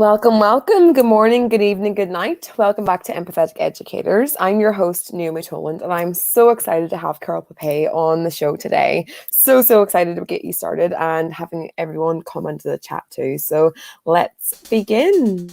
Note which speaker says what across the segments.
Speaker 1: Welcome, welcome. Good morning, good evening, good night. Welcome back to Empathetic Educators. I'm your host, Naomi Toland, and I'm so excited to have Karl Pupe on the show today. So excited to get you started and having everyone come into the chat too. So let's begin.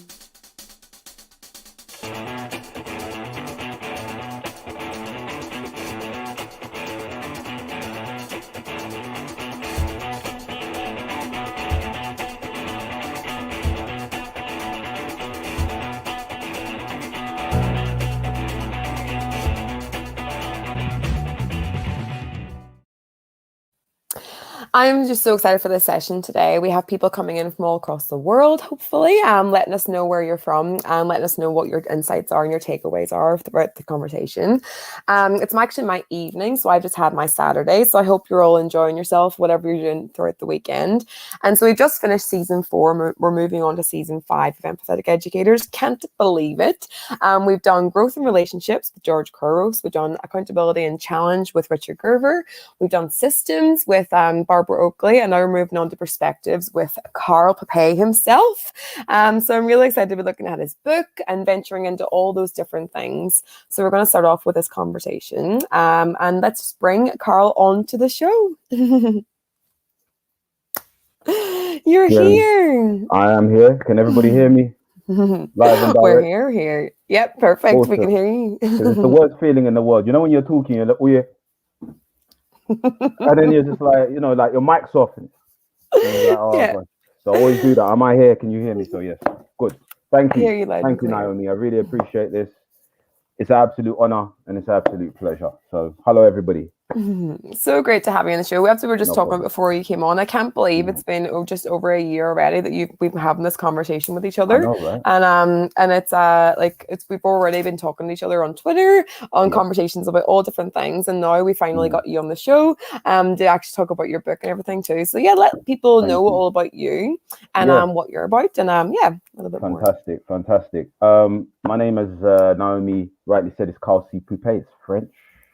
Speaker 1: I'm just so excited for this session today. We have people coming in from all across the world, hopefully, letting us know where you're from and letting us know what your insights are and your takeaways are throughout the conversation. It's actually my evening, so I've just had my Saturday. So I hope you're all enjoying yourself, whatever you're doing throughout the weekend. And so we've just finished season 4. We're moving on to season 5 of Empathetic Educators. Can't believe it. We've done growth and relationships with George Couros. We've done accountability and challenge with Richard Gerver. We've done systems with Barbara Oakley, and now we're moving on to perspectives with Karl Pupe himself. So I'm really excited to be looking at his book and venturing into all those different things. So we're going to start off with this conversation, and let's bring Karl onto the show. You're here.
Speaker 2: I am here. Can everybody hear me? Live and direct.
Speaker 1: We're here. Yep, perfect. Awesome. We can hear you.
Speaker 2: It's the worst feeling in the world. You know when you're talking, you're like, oh yeah. And then you're just like, like your mic's off. And like, oh, yeah. God. So I always do that. Am I here? Can you hear me? So yes, good. Thank you. Thank you, Naomi. I really appreciate this. It's an absolute honor and it's an absolute pleasure. So hello, everybody.
Speaker 1: So great to have you on the show. We were just talking about before you came on. I can't believe it's been just over a year already that we've been having this conversation with each other.
Speaker 2: I know, right?
Speaker 1: And it's we've already been talking to each other on Twitter on conversations about all different things, and now we finally got you on the show to actually talk about your book and everything too. So yeah, let people know all about you and what you're about, and a little bit more.
Speaker 2: Fantastic. My name, as Naomi rightly said, is Karl Pupe. It's French.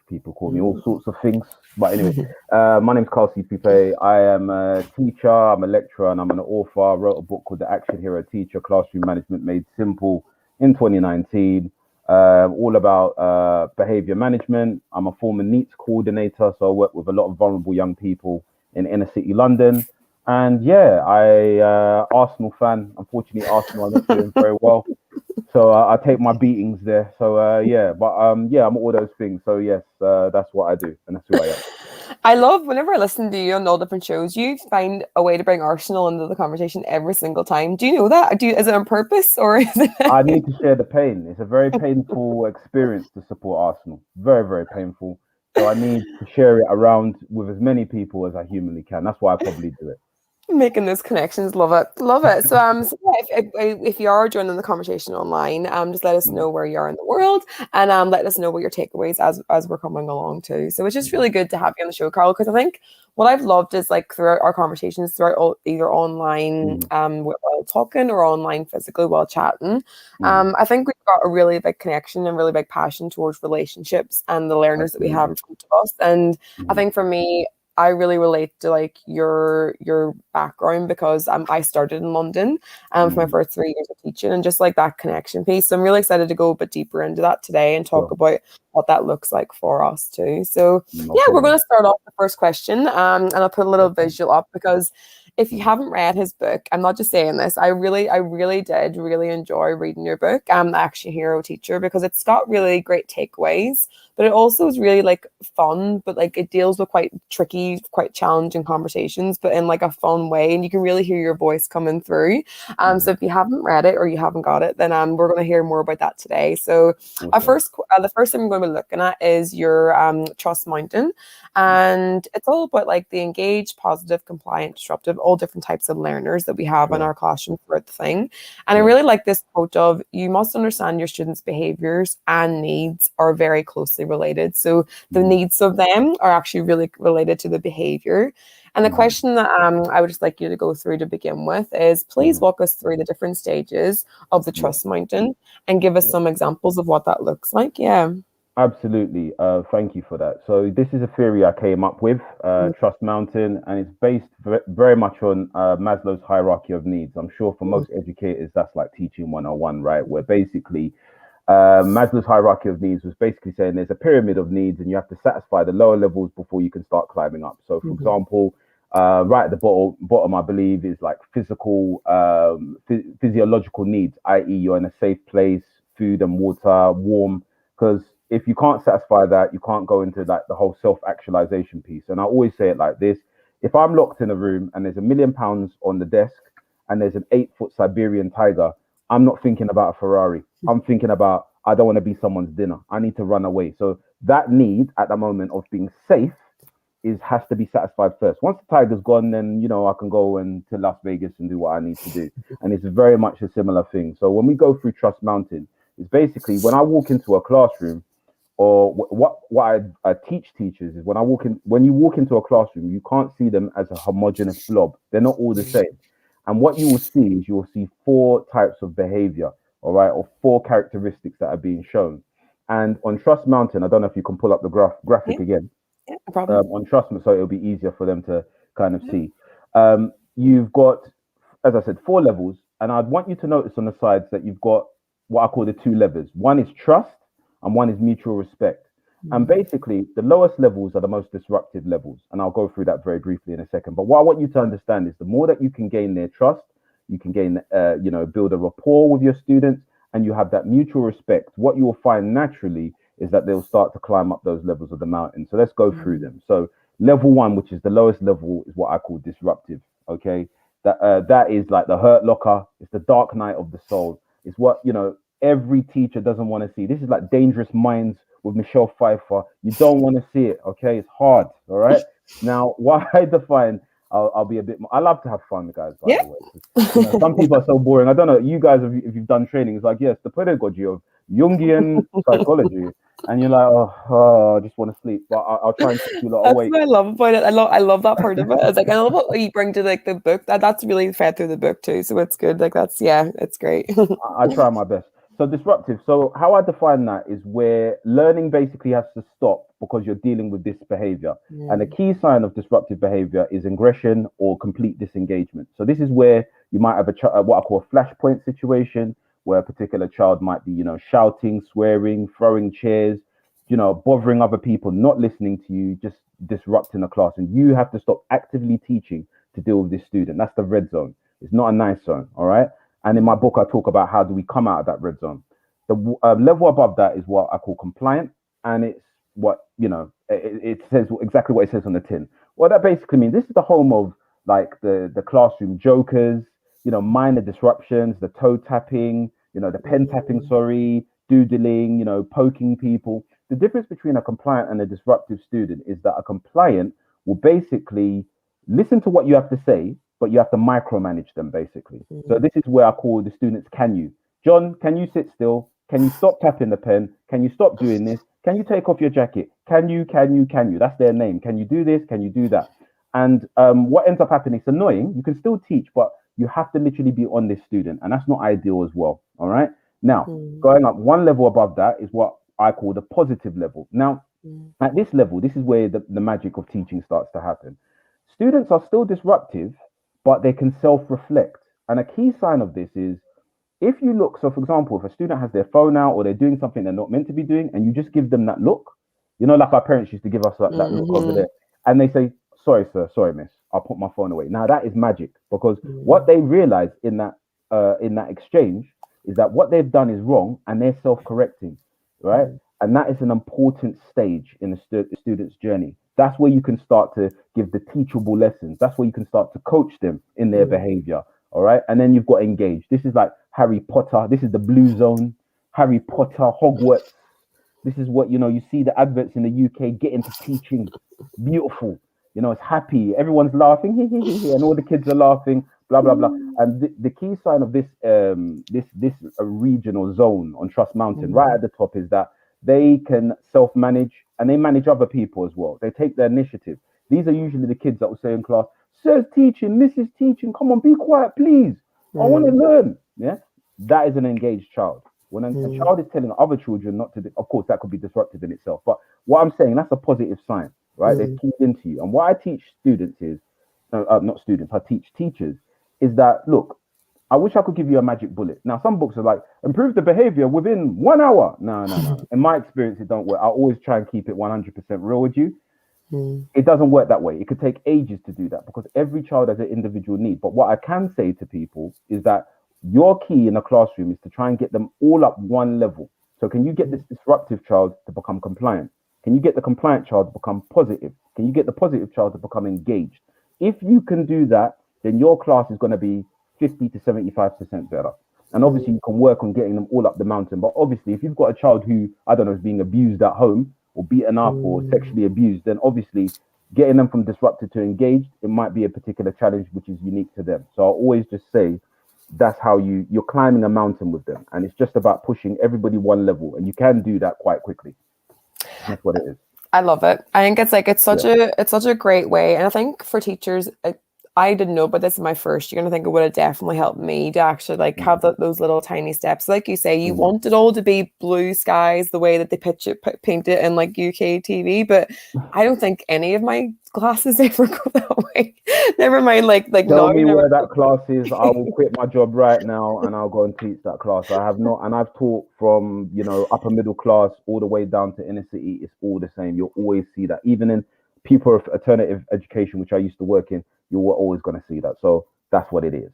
Speaker 2: People call me all sorts of things. But anyway, my name is Karl Pupe. I am a teacher, I'm a lecturer, and I'm an author. I wrote a book called The Action Hero Teacher, Classroom Management Made Simple in 2019. All about behavior management. I'm a former NEETs coordinator, so I work with a lot of vulnerable young people in inner city London. And Arsenal fan. Unfortunately, Arsenal are not doing very well. So I take my beatings there. So I'm all those things. So yes, that's what I do, and that's who I am.
Speaker 1: I love whenever I listen to you on all different shows, you find a way to bring Arsenal into the conversation every single time. Do you know that? Is it on purpose, or is it?
Speaker 2: I need to share the pain. It's a very painful experience to support Arsenal. Very, very painful. So I need to share it around with as many people as I humanly can. That's why I probably do it.
Speaker 1: Making those connections, love it. So if you are joining the conversation online, just let us know where you are in the world, and let us know what your takeaways as we're coming along too. So it's just really good to have you on the show, Karl, because I think what I've loved is throughout our conversations, either online while talking or online physically while chatting. I think we've got a really big connection and really big passion towards relationships and the learners that we have in front of us. And I think for me, I really relate to your background because I started in London for my first 3 years of teaching, and just that connection piece. So I'm really excited to go a bit deeper into that today and talk about what that looks like for us too. So we're going to start off the first question, and I'll put a little visual up because if you haven't read his book, I'm not just saying this, I really did enjoy reading your book, Action Hero Teacher, because it's got really great takeaways, but it also is really fun, but it deals with quite tricky, quite challenging conversations, but in a fun way, and you can really hear your voice coming through. So if you haven't read it or you haven't got it, then we're going to hear more about that today. So the first thing we're going to be looking at is your Trust Mountain, and it's all about the engaged, positive, compliant, disruptive, all different types of learners that we have in our classroom throughout the thing. And I really like this quote of, you must understand your students' behaviors and needs are very closely related. So the needs of them are actually really related to the behavior. And the question that I would just like you to go through to begin with is, please walk us through the different stages of the Trust Mountain and give us some examples of what that looks like. Yeah.
Speaker 2: Absolutely. Thank you for that. So this is a theory I came up with, Trust Mountain, and it's based very much on Maslow's hierarchy of needs. I'm sure for most educators, that's like teaching 101, right? Where basically Maslow's hierarchy of needs was basically saying there's a pyramid of needs and you have to satisfy the lower levels before you can start climbing up. So, for example, right at the bottom, I believe, is like physical, physiological needs, i.e., you're in a safe place, food and water, warm. Because if you can't satisfy that, you can't go into like the whole self-actualization piece. And I always say it like this: if I'm locked in a room and there's £1 million on the desk and there's an 8 foot Siberian tiger, I'm not thinking about a Ferrari. I'm thinking about I don't want to be someone's dinner. I need to run away. So that need at the moment of being safe is has to be satisfied first. Once the tiger's gone, then I can go and to Las Vegas and do what I need to do. And it's very much a similar thing. So when we go through Trust Mountain, it's basically when I walk into a classroom, or what I teach teachers is when you walk into a classroom, you can't see them as a homogenous blob. They're not all the same. And what you will see is you will see 4 types of behavior, all right, or 4 characteristics that are being shown. And on Trust Mountain, I don't know if you can pull up the graphic again.
Speaker 1: Yeah, no problem.
Speaker 2: On Trust Me, so it'll be easier for them to kind of see. You've got, as I said, 4 levels, and I'd want you to notice on the sides that you've got what I call the 2 levers. One is trust, and one is mutual respect. And basically, the lowest levels are the most disruptive levels, and I'll go through that very briefly in a second. But what I want you to understand is the more that you can gain their trust, you can gain, build a rapport with your students, and you have that mutual respect. What you will find naturally is that they'll start to climb up those levels of the mountain. So let's go through them. So level 1, which is the lowest level, is what I call disruptive. Okay, that is like the hurt locker. It's the dark night of the soul. It's what every teacher doesn't want to see. This is like Dangerous Minds with Michelle Pfeiffer. You don't want to see it. Okay, it's hard. All right. Now, what I define, I'll be a bit more. I love to have fun, guys. By the way, some people are so boring. I don't know. You guys, if you've done training, it's like yes, the pedagogy of Jungian psychology, and you're like, I just want to sleep. But I'll try and keep you lot awake.
Speaker 1: That's what I love about it. I love that part of it. It's like I love what you bring to like the book. That's really fed through the book too. So it's good. Like it's great.
Speaker 2: I try my best. So disruptive. So how I define that is where learning basically has to stop because you're dealing with this behavior. And the key sign of disruptive behavior is aggression or complete disengagement. So this is where you might have what I call a flashpoint situation, where a particular child might be, shouting, swearing, throwing chairs, bothering other people, not listening to you, just disrupting the class. And you have to stop actively teaching to deal with this student. That's the red zone. It's not a nice zone. All right. And in my book, I talk about how do we come out of that red zone. The level above that is what I call compliant. And it's what, it says exactly what it says on the tin. What that basically means, this is the home of like the classroom jokers, minor disruptions, the toe tapping, the pen tapping, doodling, poking people. The difference between a compliant and a disruptive student is that a compliant will basically listen to what you have to say, but you have to micromanage them basically. So this is where I call the students, can you? John, can you sit still? Can you stop tapping the pen? Can you stop doing this? Can you take off your jacket? Can you? That's their name. Can you do this? Can you do that? And what ends up happening, it's annoying. You can still teach, but you have to literally be on this student. And that's not ideal as well. All right. Now, going up 1 level above that is what I call the positive level. Now, at this level, this is where the magic of teaching starts to happen. Students are still disruptive, but they can self-reflect. And a key sign of this is if you look, so for example, if a student has their phone out or they're doing something they're not meant to be doing, and you just give them that look, like our parents used to give us that look over there, and they say, sorry, sir, sorry, miss, I'll put my phone away. Now that is magic because what they realize in that exchange is that what they've done is wrong and they're self-correcting, right? And that is an important stage in the student's journey. That's where you can start to give the teachable lessons. That's where you can start to coach them in their behavior. All right. And then you've got engaged. This is like Harry Potter. This is the blue zone. Harry Potter, Hogwarts. This is what, you see the adverts in the UK get into teaching. Beautiful. It's happy. Everyone's laughing. And all the kids are laughing, blah, blah, blah. And the key sign of this regional zone on Trust Mountain, right at the top, is that they can self-manage and they manage other people as well. They take the initiative. These are usually the kids that will say in class, Sir's teaching, Mrs. teaching, come on, be quiet, please. I want to learn. Yeah, that is an engaged child. When a child is telling other children not to do, of course, that could be disruptive in itself. But what I'm saying, that's a positive sign, right? They've keyed into you. And what I teach students is, not students, I teach teachers, is that, look, I wish I could give you a magic bullet. Now, some books are like, improve the behavior within 1 hour. No. In my experience, it don't work. I always try and keep it 100% real with you. It doesn't work that way. It could take ages to do that because every child has an individual need. But what I can say to people is that your key in a classroom is to try and get them all up one level. So can you get this disruptive child to become compliant? Can you get the compliant child to become positive? Can you get the positive child to become engaged? If you can do that, then your class is going to be 50 to 75% better. And obviously you can work on getting them all up the mountain. But obviously if you've got a child who, I don't know, is being abused at home or beaten up or sexually abused, then obviously getting them from disrupted to engaged, it might be a particular challenge which is unique to them. So I always just say that's how you're climbing a mountain with them. And it's just about pushing everybody one level. And you can do that quite quickly. That's what it is.
Speaker 1: I love it. I think it's such a great way. And I think for teachers, I didn't know about this in my first year, and I think it would have definitely helped me to actually like have those little tiny steps. Like you say, you want it all to be blue skies the way that they paint it in like UK TV, but I don't think any of my classes ever go that way. Never mind, like
Speaker 2: tell me where that class is. I will quit my job right now and I'll go and teach that class. I have not, and I've taught from upper middle class all the way down to inner city. It's all the same. You'll always see that, even in pupil alternative education, which I used to work in. You're always going to see that. So that's what it is.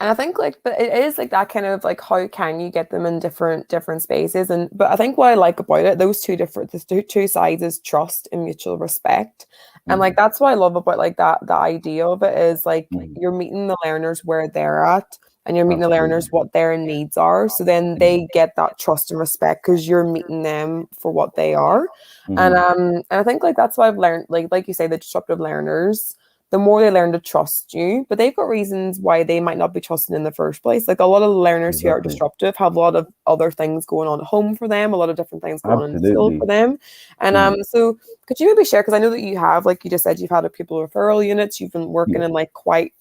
Speaker 1: And I think but it is like that kind of like, how can you get them in different spaces? But I think what I like about it, the two sides is trust and mutual respect. And like, that's what I love about like the idea of it is like, you're meeting the learners where they're at, and you're meeting the learners what their needs are. So then they get that trust and respect because you're meeting them for what they are. And I think like, that's why I've learned, like you say, the disruptive learners, the more they learn to trust you, but they've got reasons why they might not be trusted in the first place. Like a lot of the learners who are disruptive have a lot of other things going on at home for them, a lot of different things going on in school for them. And so could you maybe share, because I know that you have, like you just said, you've had a pupil referral units, you've been working in like quite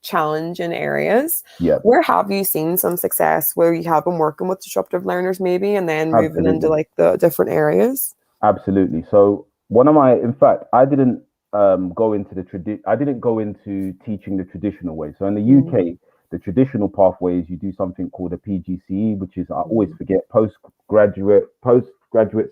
Speaker 1: challenging areas. Where have you seen some success where you have been working with disruptive learners maybe, and then moving into like the different areas?
Speaker 2: Absolutely. So in fact, I didn't go into teaching the traditional way. So in the UK, the traditional pathway is you do something called a PGCE, which is, I always forget, postgraduate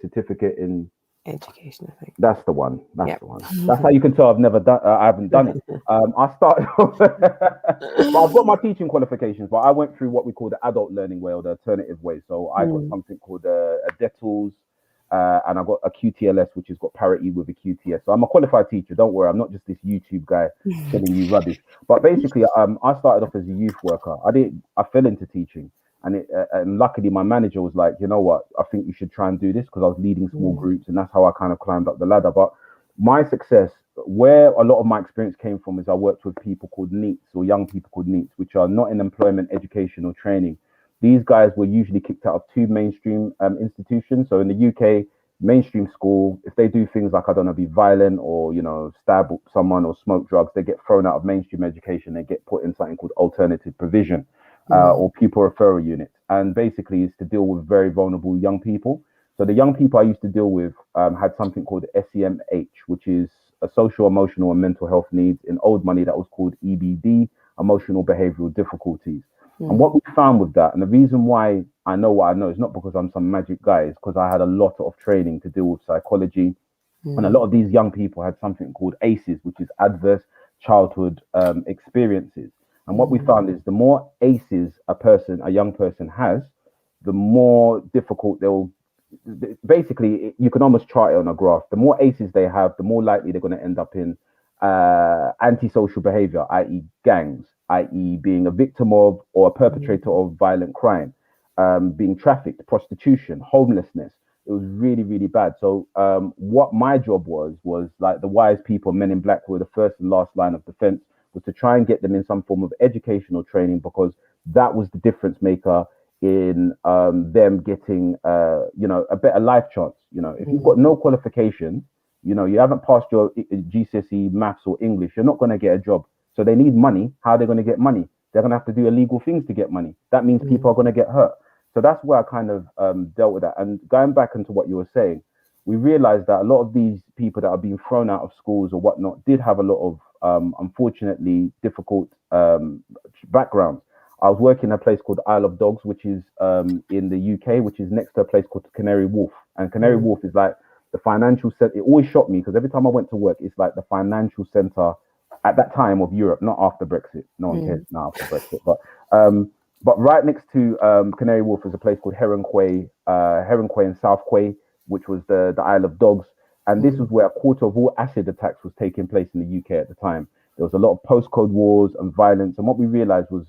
Speaker 2: certificate in
Speaker 1: education, I think.
Speaker 2: That's the one. That's the one. That's how you can tell I haven't done it. I started well, I've got my teaching qualifications, but I went through what we call the adult learning way, or the alternative way. So I got something called a DETLS, and I got a QTLS, which has got parity with a QTS. So I'm a qualified teacher. Don't worry, I'm not just this YouTube guy telling you rubbish. But basically, I started off as a youth worker. I fell into teaching, and luckily my manager was like, you know what, I think you should try and do this, because I was leading small groups, and that's how I kind of climbed up the ladder. But my success, where a lot of my experience came from, is I worked with people called NEETs, or young people called NEETs, which are not in employment, education, or training. These guys were usually kicked out of two mainstream institutions. So in the UK, mainstream school, if they do things like, I don't know, be violent or, stab someone or smoke drugs, they get thrown out of mainstream education. They get put in something called alternative provision or pupil referral unit. And basically it's to deal with very vulnerable young people. So the young people I used to deal with had something called SEMH, which is a social, emotional, and mental health needs. In old money, that was called EBD, emotional behavioral difficulties. And what we found with that, and the reason why I know what I know, is not because I'm some magic guy, is because I had a lot of training to deal with psychology. And a lot of these young people had something called ACEs, which is adverse childhood experiences. And what we found is the more ACEs a young person has, the more difficult basically, you can almost chart it on a graph. The more ACEs they have, the more likely they're going to end up in antisocial behavior, i.e. gangs, i.e. being a victim of or a perpetrator of violent crime, being trafficked, prostitution, homelessness. It was really, really bad. So what my job was like the wise people, men in black, who were the first and last line of defense, was to try and get them in some form of educational training, because that was the difference maker in them getting, a better life chance. If you've got no qualification, you haven't passed your GCSE maths or English, you're not going to get a job. So they need money. How are they going to get money? They're going to have to do illegal things to get money. That means people are going to get hurt. So that's where I kind of dealt with that. And going back into what you were saying, we realized that a lot of these people that are being thrown out of schools or whatnot did have a lot of unfortunately difficult backgrounds. I was working in a place called Isle of Dogs, which is in the UK, which is next to a place called Canary Wharf. And Canary Wharf is like the financial center. It always shocked me because every time I went to work, it's like the financial center at that time of Europe, not after Brexit. No one cares now after Brexit, but right next to Canary Wharf is a place called Heron Quay and South Quay, which was the Isle of Dogs. And this was where a quarter of all acid attacks was taking place in the UK at the time. There was a lot of postcode wars and violence. And what we realized was,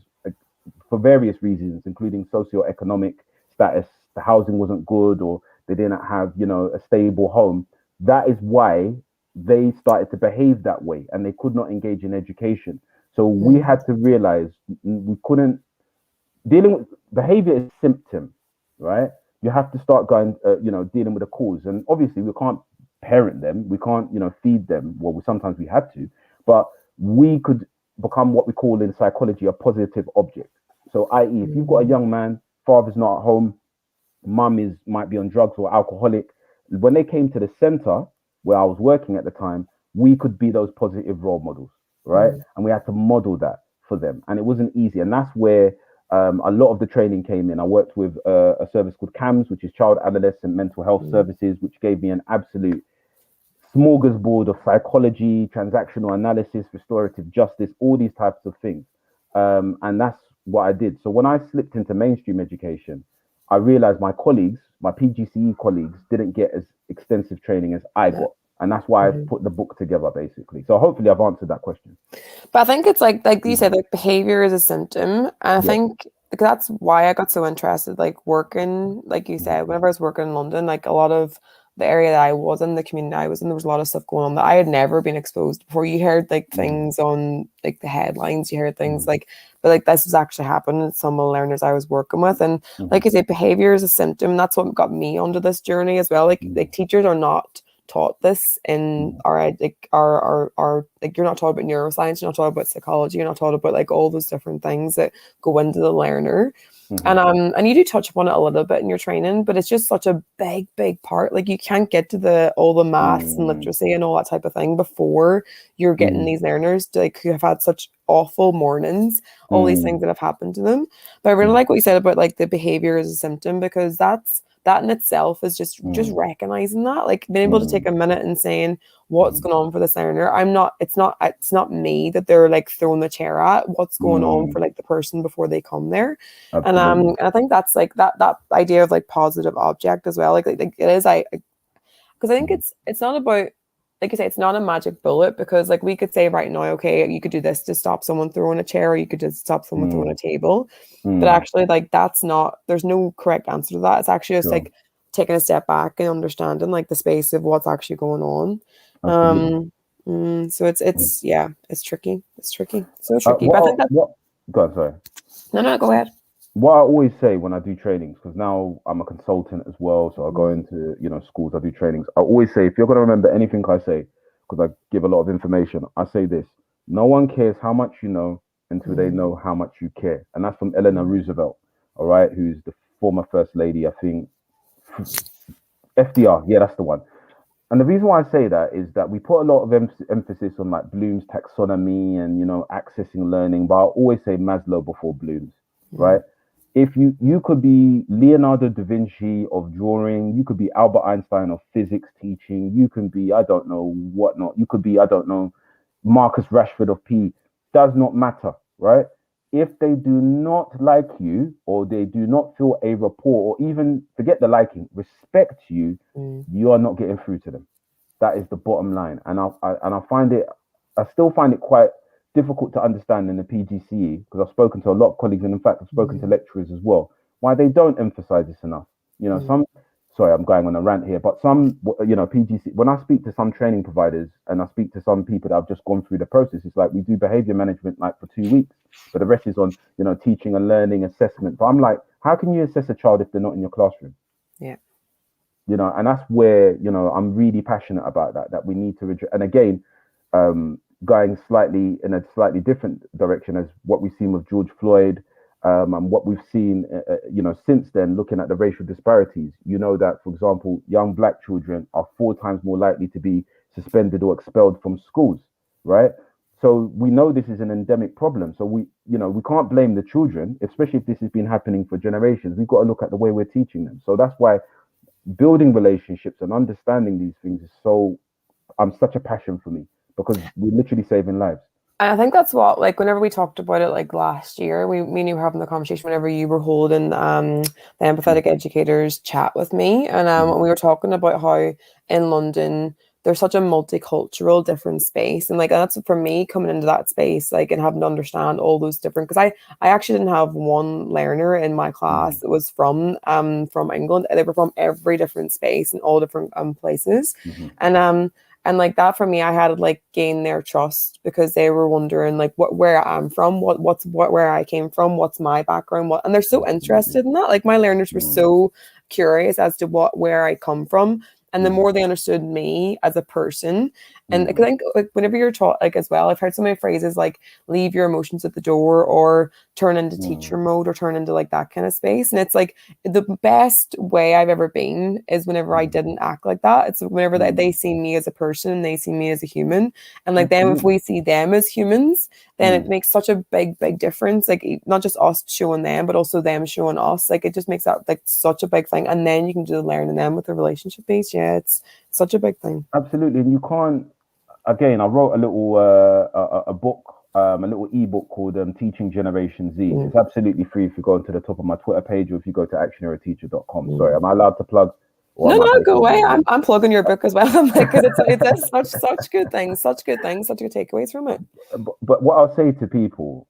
Speaker 2: for various reasons, including socioeconomic status, the housing wasn't good, or they didn't have, a stable home. That is why they started to behave that way, and they could not engage in education. So we had to realize we couldn't. Dealing with behavior is symptom, right? You have to start going, dealing with the cause. And obviously we can't parent them. We can't, feed them. Well, sometimes we had to, but we could become what we call in psychology a positive object. So, i.e., if you've got a young man, father's not at home, mum might be on drugs or alcoholic. When they came to the center where I was working at the time, we could be those positive role models, right? And we had to model that for them. And it wasn't easy. And that's where a lot of the training came in. I worked with a service called CAMS, which is Child Adolescent Mental Health Services, which gave me an absolute smorgasbord of psychology, transactional analysis, restorative justice, all these types of things. And that's what I did. So when I slipped into mainstream education, I realized my colleagues, my PGCE colleagues, didn't get as extensive training as I got. And that's why I put the book together, basically. So hopefully I've answered that question.
Speaker 1: But I think it's like you said, like behavior is a symptom. And I think that's why I got so interested, like working, like you said, whenever I was working in London, like a lot of the area that I was in, the community I was in, there was a lot of stuff going on that I had never been exposed before. You heard like things on like the headlines, you heard things like, but like this was actually happening to some of the learners I was working with. And like I said, behavior is a symptom. That's what got me onto this journey as well. Like teachers are not taught this in our like you're not taught about neuroscience, you're not taught about psychology, you're not taught about like all those different things that go into the learner. And you do touch upon it a little bit in your training, but it's just such a big part. Like you can't get to all the maths and literacy and all that type of thing before you're getting these learners to, like, who have had such awful mornings, all these things that have happened to them. But I really like what you said about like the behavior as a symptom, because that in itself is just recognizing that, like being able to take a minute and saying what's going on for this learner. It's not me that they're like throwing the chair at. What's going on for like the person before they come there. And I think that's like that idea of like positive object as well. Like it is, because I think it's not about, like you say, it's not a magic bullet, because like we could say right now, okay, you could do this to stop someone throwing a chair, or you could just stop someone throwing a table. But actually, like there's no correct answer to that. It's actually just like taking a step back and understanding like the space of what's actually going on. So it's tricky. It's tricky. So tricky. But I think
Speaker 2: go on, sorry.
Speaker 1: No, go ahead.
Speaker 2: What I always say when I do trainings, because now I'm a consultant as well, so I go into schools, I do trainings. I always say, if you're going to remember anything I say, because I give a lot of information, I say this: no one cares how much you know until they know how much you care. And that's from Eleanor Roosevelt, all right, who's the former first lady, I think. FDR, yeah, that's the one. And the reason why I say that is that we put a lot of emphasis on like Bloom's taxonomy and accessing learning, but I always say Maslow before Bloom's, right? If you could be Leonardo da Vinci of drawing, you could be Albert Einstein of physics teaching, you can be, I don't know, whatnot, you could be, I don't know, Marcus Rashford of PE, does not matter, right? If they do not like you, or they do not feel a rapport, or even forget the liking, respect you, you are not getting through to them. That is the bottom line. And I still find it quite difficult to understand in the PGCE, because I've spoken to a lot of colleagues, and in fact I've spoken to lecturers as well, why they don't emphasize this enough. Sorry, I'm going on a rant here, but some PGC, when I speak to some training providers and I speak to some people that have just gone through the process, it's like we do behavior management like for 2 weeks, but the rest is on teaching and learning, assessment. But I'm like, how can you assess a child if they're not in your classroom? And that's where I'm really passionate about that we need to, and again, going in a slightly different direction as what we've seen with George Floyd, And what we've seen, since then, looking at the racial disparities, that, for example, young black children are 4 times more likely to be suspended or expelled from schools, right? So we know this is an endemic problem. So we can't blame the children, especially if this has been happening for generations. We've got to look at the way we're teaching them. So that's why building relationships and understanding these things is such a passion for me, because we're literally saving lives.
Speaker 1: And I think that's what, like, whenever we talked about it, like last year, me and you were having the conversation whenever you were holding the empathetic educators chat with me, and we were talking about how in London there's such a multicultural different space, and like that's for me coming into that space, like, and having to understand all those different, because I actually didn't have one learner in my class that was from England. They were from every different space and all different places, and like that for me, I had to like gain their trust, because they were wondering like where I'm from, where I came from, what's my background, and they're so interested in that. Like my learners were so curious as to where I come from. And the more they understood me as a person, and I think like whenever you're taught, like, as well, I've heard so many phrases like leave your emotions at the door, or turn into teacher mode, or turn into like that kind of space. And it's like the best way I've ever been is whenever I didn't act like that. It's whenever they see me as a person, they see me as a human. And like them, if we see them as humans, then it makes such a big difference. Like not just us showing them, but also them showing us. Like it just makes that like such a big thing. And then you can do the learning them with the relationship base. Yeah, it's such a big thing.
Speaker 2: Absolutely. And you can't, again, I wrote a little a book, a little ebook called Teaching Generation Z. It's absolutely free if you go to the top of my Twitter page, or if you go to actionareateacher.com. Sorry, am I allowed to plug?
Speaker 1: No, go away. I'm plugging your book as well. I'm like, because it's such good things, such good takeaways from it.
Speaker 2: But what I'll say to people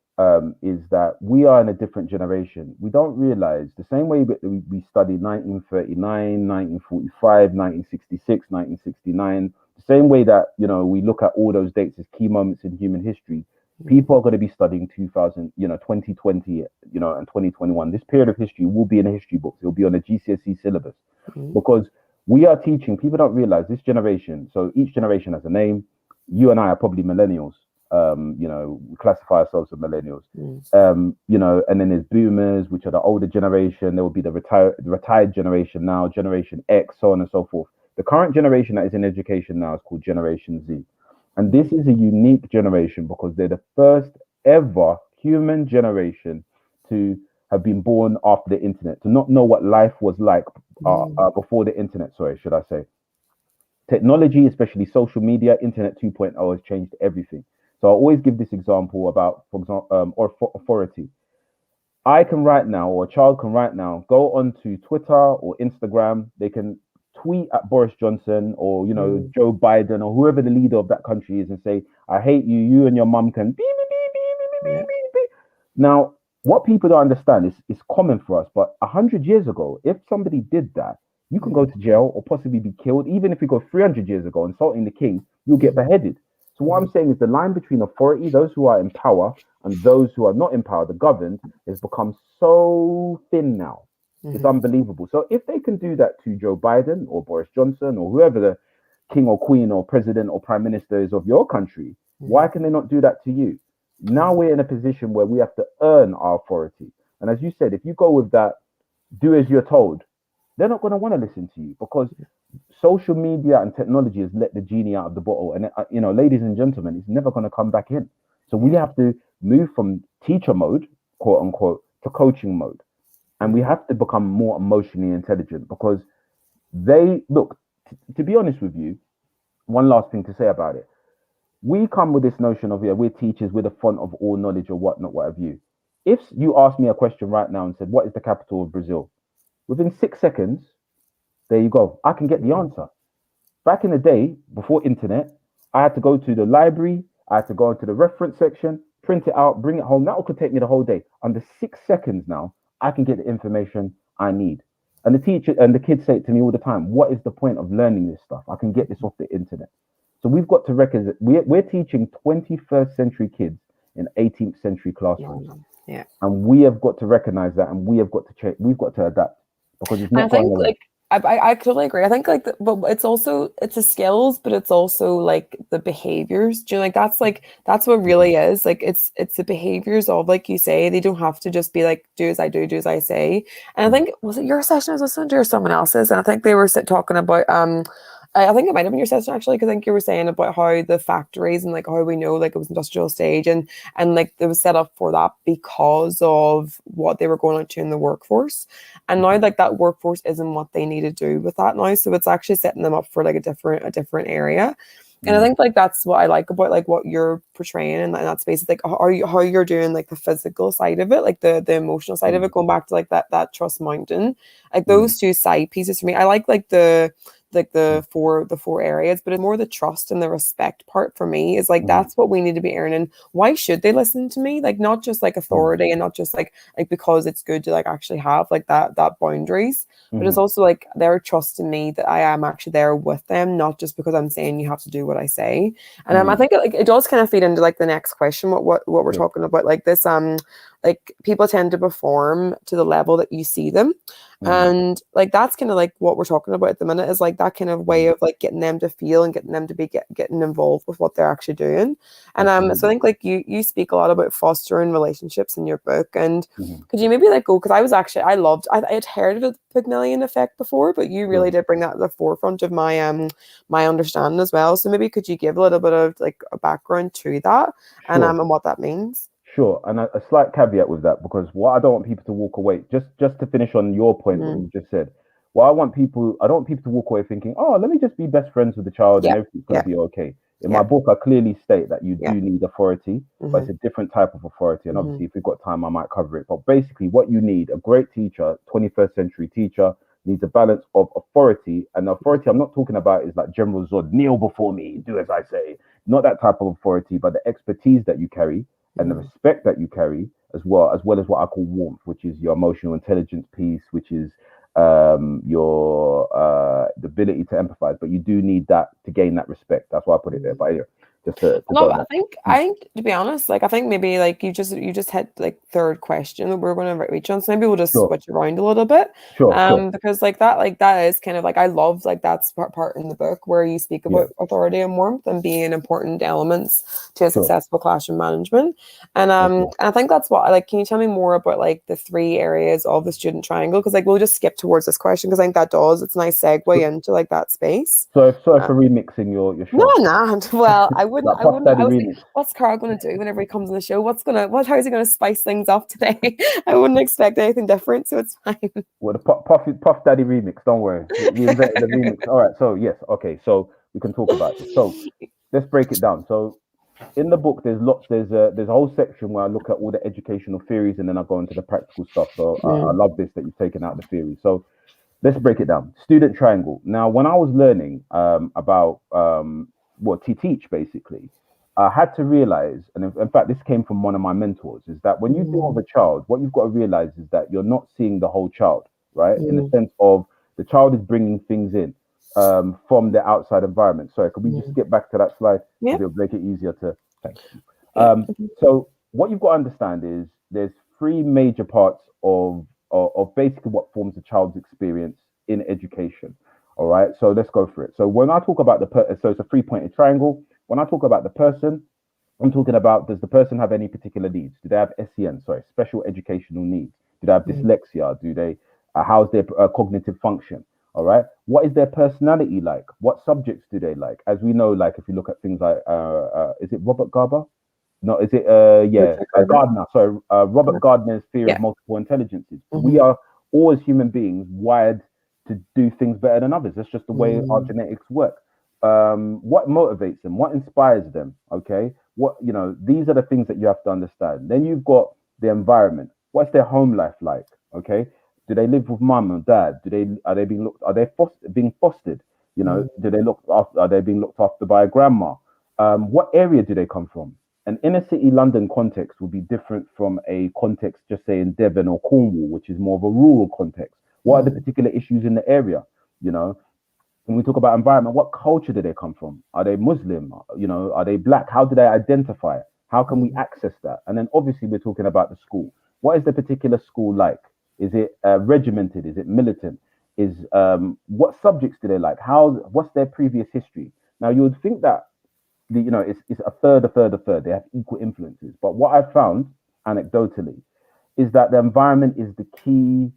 Speaker 2: is that we are in a different generation. We don't realize the same way we study 1939, 1945, 1966, 1969, the same way that, we look at all those dates as key moments in human history. People are going to be studying 2020, and 2021. This period of history will be in the history books. It'll be on the GCSE syllabus, because we are teaching. People don't realize this generation. So each generation has a name. You and I are probably millennials. We classify ourselves as millennials. And then there's boomers, which are the older generation. There will be the retired generation now, Generation X, so on and so forth. The current generation that is in education now is called Generation Z. And this is a unique generation because they're the first ever human generation to have been born after the internet, to not know what life was like before the internet, should I say. Technology, especially social media, Internet 2.0 has changed everything. So I always give this example about, for example, authority. I can right now, or a child can right now, go onto Twitter or Instagram. They can tweet at Boris Johnson or, Joe Biden or whoever the leader of that country is and say, I hate you. You and your mum can beep, beep, beep, beep, beep, beep, beep, beep. Now, what people don't understand is it's common for us. But 100 years ago, if somebody did that, you can go to jail or possibly be killed. Even if you go 300 years ago, insulting the king, you'll get beheaded. So what I'm saying is the line between authority, those who are in power, and those who are not in power, the governed, has become so thin now. It's unbelievable. So if they can do that to Joe Biden or Boris Johnson or whoever the king or queen or president or prime minister is of your country, why can they not do that to you? Now we're in a position where we have to earn our authority. And as you said, if you go with that, do as you're told, they're not going to want to listen to you, because social media and technology has let the genie out of the bottle. And, ladies and gentlemen, it's never going to come back in. So we have to move from teacher mode, quote unquote, to coaching mode. And we have to become more emotionally intelligent, because to be honest with you, one last thing to say about it. We come with this notion of, we're teachers, we're the font of all knowledge or whatnot, what have you. If you ask me a question right now and said, what is the capital of Brazil? Within 6 seconds, there you go. I can get the answer. Back in the day, before internet, I had to go to the library. I had to go into the reference section, print it out, bring it home. That could take me the whole day. Under 6 seconds now, I can get the information I need. And the teacher and the kids say it to me all the time, what is the point of learning this stuff? I can get this off the internet. So we've got to recognize we're teaching 21st century kids in 18th century classrooms. Yeah. And we have got to recognize that, and we have got to change. We've got to adapt, because it's not going away.
Speaker 1: I totally agree. I think like, but it's also it's the skills, but it's also like the behaviors. Do you know, like that's what really is like it's the behaviors of like you say they don't have to just be like do as I do as I say. And I think was it your session I was listening to or someone else's, and I think they were talking about I think it might have been your session actually, because I think you were saying about how the factories and like how we know like it was industrial stage and like it was set up for that because of what they were going out to in the workforce. And now like that workforce isn't what they need to do with that now. So it's actually setting them up for like a different area. And I think like that's what I like about like what you're portraying in that space. It's like how you're doing like the physical side of it, like the emotional side of it, going back to like that trust mountain. Like those two side pieces for me. I like the four areas, but it's more the trust and the respect part for me is like that's what we need to be earning. Why should they listen to me? Like not just like authority and not just like because it's good to like actually have like that boundaries, but it's also like they're trusting me that I am actually there with them, not just because I'm saying you have to do what I say. And I think it does kind of feed into like the next question, what we're talking about, like this like people tend to perform to the level that you see them. And like that's kind of like what we're talking about at the minute is like that kind of way of like getting them to feel and getting them to be getting involved with what they're actually doing. And so I think like you speak a lot about fostering relationships in your book. And could you maybe like go, because I had heard of the Pygmalion effect before, but you really did bring that to the forefront of my understanding as well. So maybe could you give a little bit of like a background to that and what that means?
Speaker 2: Sure, and a slight caveat with that, because what I don't want people to walk away, just to finish on your point, what you just said, I don't want people to walk away thinking, oh, let me just be best friends with the child and everything's going to be okay. In my book, I clearly state that you do need authority, but it's a different type of authority. And obviously, if we've got time, I might cover it. But basically, what you need, a great teacher, 21st century teacher, needs a balance of authority. And authority I'm not talking about is like General Zod, kneel before me, do as I say. Not that type of authority, but the expertise that you carry and the respect that you carry as well as what I call warmth, which is your emotional intelligence piece, which is your the ability to empathize. But you do need that to gain that respect. That's why I put it there. But anyway, just to
Speaker 1: No, I think to be honest, like I think maybe like you just hit like third question that we're going to reach on. So maybe we'll just switch around a little bit.
Speaker 2: Sure.
Speaker 1: Because like that is kind of like I love like that's part in the book where you speak about authority and warmth and being important elements to a successful classroom management. And I think that's what like can you tell me more about like the three areas of the student triangle? Because like we'll just skip towards this question because I think it's a nice segue into like that space.
Speaker 2: So sorry for remixing your show.
Speaker 1: No, not. Well, I wouldn't.
Speaker 2: Like
Speaker 1: I wouldn't. I was like,
Speaker 2: remix.
Speaker 1: what's Carl going to do whenever he comes on the show? How is he going to spice things up today? I wouldn't expect anything different, so it's fine.
Speaker 2: Well, the Puff Daddy remix. Don't worry, we invented the remix. All right. So yes, okay. So we can talk about this. So let's break it down. So in the book, there's a whole section where I look at all the educational theories and then I go into the practical stuff. So I love this that you've taken out the theory. So let's break it down. Student triangle. Now, when I was learning about what to teach, basically, I had to realize, and in fact, this came from one of my mentors, is that when you deal with a child, what you've got to realize is that you're not seeing the whole child, right? In the sense of the child is bringing things in from the outside environment. Sorry, could we just get back to that slide?
Speaker 1: Yeah.
Speaker 2: It'll make it easier to. Thank you. So what you've got to understand is there's three major parts of basically what forms a child's experience in education. All right, so let's go for it. So when I talk about so it's a three-pointed triangle. When I talk about the person, I'm talking about, does the person have any particular needs? Do they have SEN, special educational needs? Do they have dyslexia? Do they, how's their cognitive function? All right, what is their personality like? What subjects do they like? As we know, like if you look at things like, is it Robert Garber? No, is it Gardner? Sorry, Robert Gardner's theory of multiple intelligences. We are all as human beings wired to do things better than others. That's just the way our genetics work. What motivates them? What inspires them? Okay, these are the things that you have to understand. Then you've got the environment. What's their home life like? Okay, do they live with mum and dad? Are they being fostered? Do they look after? Are they being looked after by a grandma? What area do they come from? An inner city London context will be different from a context, just say in Devon or Cornwall, which is more of a rural context. What are the particular issues in the area? When we talk about environment, what culture do they come from? Are they Muslim? Are they black? How do they identify? How can we access that? And then obviously we're talking about the school. What is the particular school like? Is it regimented? Is it militant? is what subjects do they like? What's their previous history? Now you would think that it's a third, a third, a third. They have equal influences. But what I've found anecdotally is that the environment is the key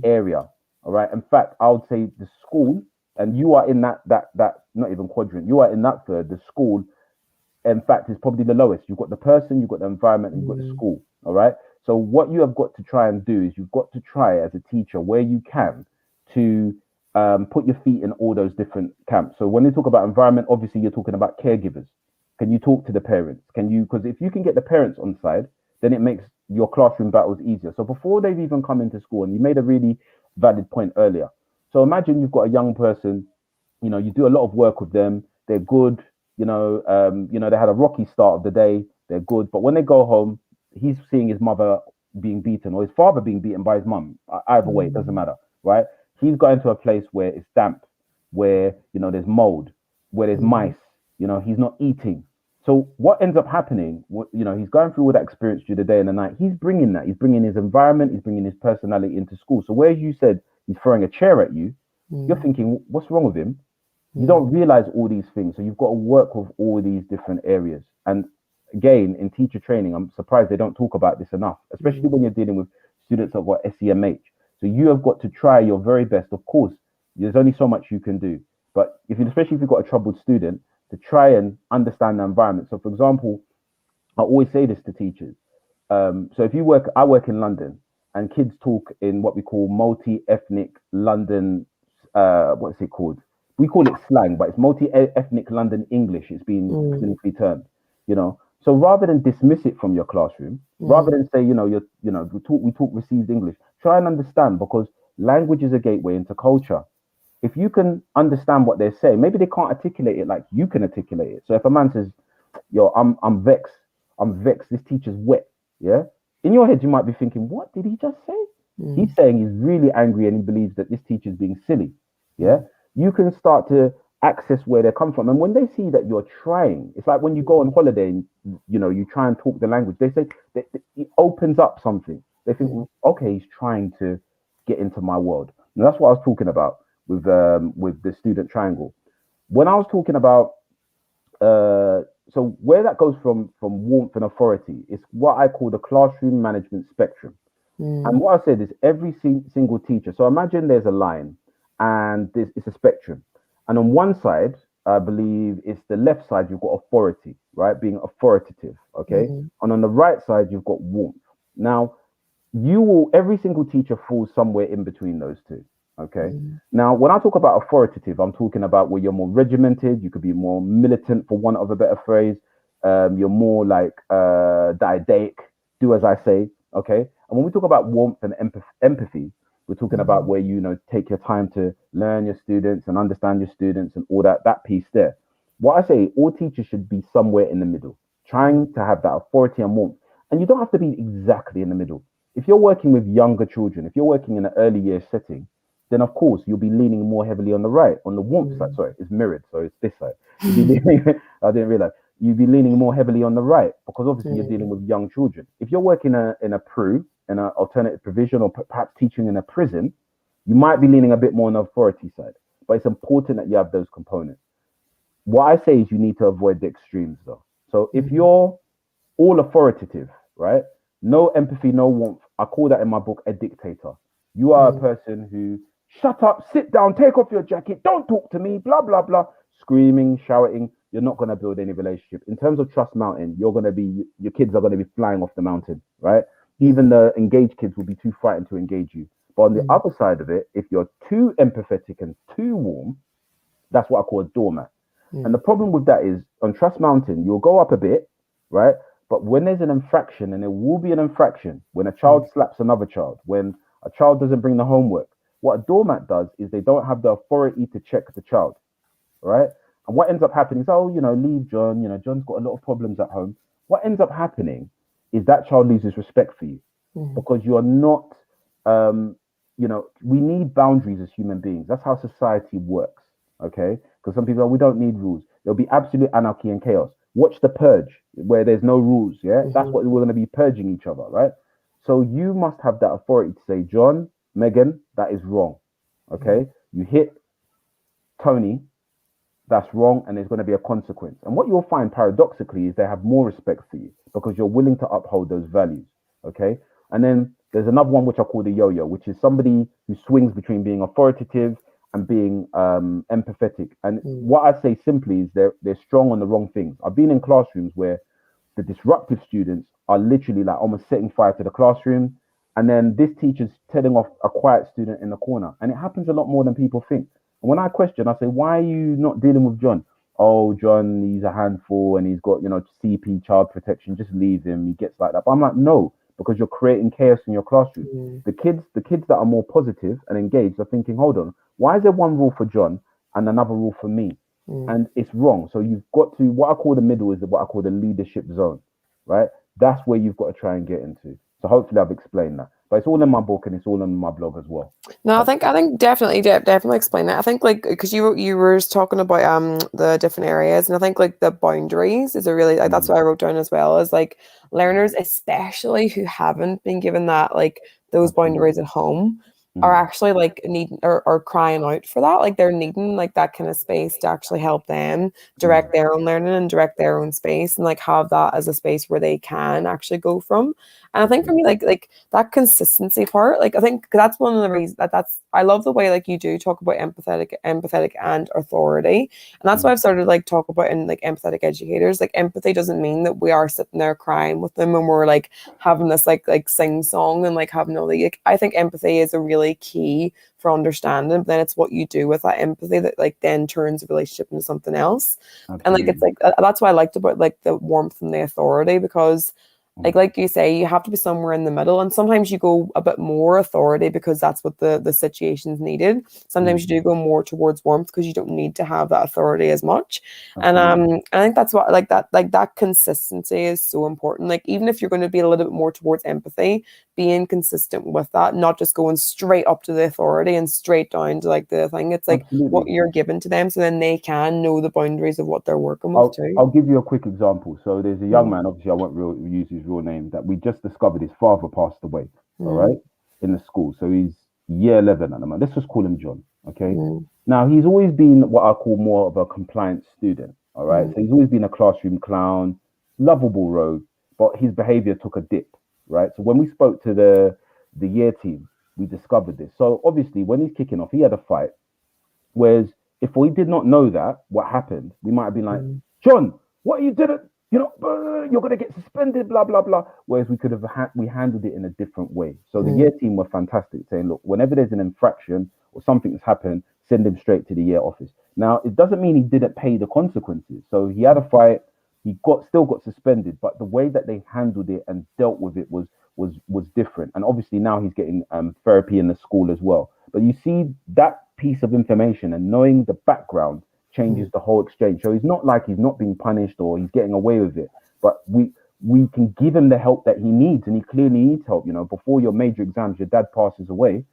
Speaker 2: area. All right. In fact, I would say the school, and you are in that not even quadrant. You are in that third. The school, in fact, is probably the lowest. You've got the person, you've got the environment, and you've got the school. All right. So what you have got to try and do is you've got to try as a teacher where you can to put your feet in all those different camps. So when they talk about environment, obviously you're talking about caregivers. Can you talk to the parents? Because if you can get the parents on side, then it makes your classroom battles easier. So before they've even come into school, and you made a really valid point earlier. So imagine you've got a young person, you do a lot of work with them. They're good, they had a rocky start of the day. They're good. But when they go home, he's seeing his mother being beaten or his father being beaten by his mum. Either way, it doesn't matter, right? He's going to a place where it's damp, where, there's mold, where there's mice, he's not eating. So what ends up happening, he's going through all that experience through the day and the night. He's bringing his environment, he's bringing his personality into school. So where you said he's throwing a chair at you, you're thinking, what's wrong with him? You don't realize all these things. So you've got to work with all these different areas. And again, in teacher training, I'm surprised they don't talk about this enough, especially when you're dealing with students of SEMH. So you have got to try your very best. Of course, there's only so much you can do. But especially if you've got a troubled student, to try and understand the environment. So for example, I always say this to teachers. So if I work in London, and kids talk in what we call multi-ethnic London, what's it called? We call it slang, but it's multi-ethnic London English. It's been clinically termed, So rather than dismiss it from your classroom, rather than say, we talk received English, try and understand, because language is a gateway into culture. If you can understand what they're saying, maybe they can't articulate it like you can articulate it. So if a man says, yo, I'm vexed, this teacher's wet, yeah? In your head, you might be thinking, what did he just say? He's saying he's really angry and he believes that this teacher's being silly, yeah? You can start to access where they come from. And when they see that you're trying, it's like when you go on holiday and, you try and talk the language, they say that it opens up something. They think, okay, he's trying to get into my world. And that's what I was talking about with the student triangle. When I was talking about, so where that goes from warmth and authority, is what I call the classroom management spectrum. And what I said is every single teacher. So imagine there's a line and it's a spectrum. And on one side, I believe it's the left side, you've got authority, right? Being authoritative, okay? And on the right side, you've got warmth. Now, every single teacher falls somewhere in between those two. Okay. Now, when I talk about authoritative, I'm talking about where you're more regimented. You could be more militant, for want of a better phrase. You're more like didactic, do as I say. Okay. And when we talk about warmth and empathy, we're talking about where take your time to learn your students and understand your students and all that piece there. What I say, all teachers should be somewhere in the middle, trying to have that authority and warmth. And you don't have to be exactly in the middle. If you're working with younger children, if you're working in an early year setting, then of course you'll be leaning more heavily on the right, on the warmth side. Sorry, it's mirrored, so it's this side. I didn't realize. You'd be leaning more heavily on the right, because obviously you're dealing with young children. If you're working in a PRU, in an alternative provision, or perhaps teaching in a prison, you might be leaning a bit more on the authority side. But it's important that you have those components. What I say is you need to avoid the extremes, though. So if you're all authoritative, right? No empathy, no warmth. I call that in my book a dictator. You are a person who, shut up, sit down, take off your jacket, don't talk to me, blah, blah, blah. Screaming, shouting. You're not going to build any relationship. In terms of trust mountain, your kids are going to be flying off the mountain, right? Even the engaged kids will be too frightened to engage you. But on the other side of it, if you're too empathetic and too warm, that's what I call a doormat. And the problem with that is, on Trust Mountain, you'll go up a bit, right? But when there's an infraction, and there will be an infraction, when a child slaps another child, when a child doesn't bring the homework, what a doormat does is they don't have the authority to check the child, right? And what ends up happening is, leave John, John's got a lot of problems at home. What ends up happening is that child loses respect for you, because you are not, we need boundaries as human beings. That's how society works, okay? Because some people, we don't need rules. There'll be absolute anarchy and chaos. Watch The Purge, where there's no rules, yeah? That's what we're going to be purging each other, right? So you must have that authority to say, John, Megan, that is wrong, Okay, you hit Tony, that's wrong, and there's going to be a consequence. And what you'll find paradoxically is they have more respect for you because you're willing to uphold those values. Okay, and then there's another one which I call the yo-yo, which is somebody who swings between being authoritative and being empathetic. And what I say simply is they're strong on the wrong things. I've been in classrooms where the disruptive students are literally like almost setting fire to the classroom, and then this teacher's telling off a quiet student in the corner, and it happens a lot more than people think. And when I question, I say, why are you not dealing with John? Oh, John, he's a handful and he's got, CP, child protection, just leave him, he gets like that. But I'm like, no, because you're creating chaos in your classroom. The kids that are more positive and engaged are thinking, hold on, why is there one rule for John and another rule for me? And it's wrong. So you've got to, what I call the middle is what I call the leadership zone, right? That's where you've got to try and get into. So hopefully I've explained that. But it's all in my book and it's all on my blog as well.
Speaker 1: No, I think definitely explain that. I think like because you were talking about the different areas, and I think like the boundaries is a really like that's what I wrote down as well, is like learners especially who haven't been given that like those boundaries at home are actually like needing or crying out for that. Like they're needing like that kind of space to actually help them direct their own learning and direct their own space, and like have that as a space where they can actually go from. And I think for me, like that consistency part, like I think that's one of the reasons that's I love the way like you do talk about empathetic and authority, and that's why I've started like talk about in like empathetic educators. Like empathy doesn't mean that we are sitting there crying with them and we're like having this like sing song and like having all the like, I think empathy is a really key for understanding, but then it's what you do with that empathy that like then turns a relationship into something else. And like it's like that's what I liked about like the warmth and the authority, because like you say, you have to be somewhere in the middle, and sometimes you go a bit more authority because that's what the situation's needed. Sometimes you do go more towards warmth because you don't need to have that authority as much. And I think that's what like that consistency is so important. Like even if you're going to be a little bit more towards empathy, being consistent with that, not just going straight up to the authority and straight down to like the thing. It's like what you're giving to them, so then they can know the boundaries of what they're working with too.
Speaker 2: I'll give you a quick example. So there's a young man, obviously I won't use his real name, that we just discovered his father passed away, all right, in the school. So he's year 11 at the moment. Let's just call him John, okay? Now, he's always been what I call more of a compliant student, all right? So he's always been a classroom clown, lovable rogue, but his behavior took a dip, right? So when we spoke to the year team, we discovered this. So obviously when he's kicking off, he had a fight, whereas if we did not know that, what happened, we might have been like, John, what you did, you're going to get suspended, blah, blah, blah. Whereas we could have, we handled it in a different way. So the year team were fantastic, saying, look, whenever there's an infraction or something that's happened, send him straight to the year office. Now, it doesn't mean he didn't pay the consequences. So he had a fight, he still got suspended, but the way that they handled it and dealt with it was different. And obviously now he's getting therapy in the school as well. But you see that piece of information and knowing the background changes the whole exchange. So it's not like he's not being punished or he's getting away with it, but we can give him the help that he needs, and he clearly needs help. Before your major exams, your dad passes away.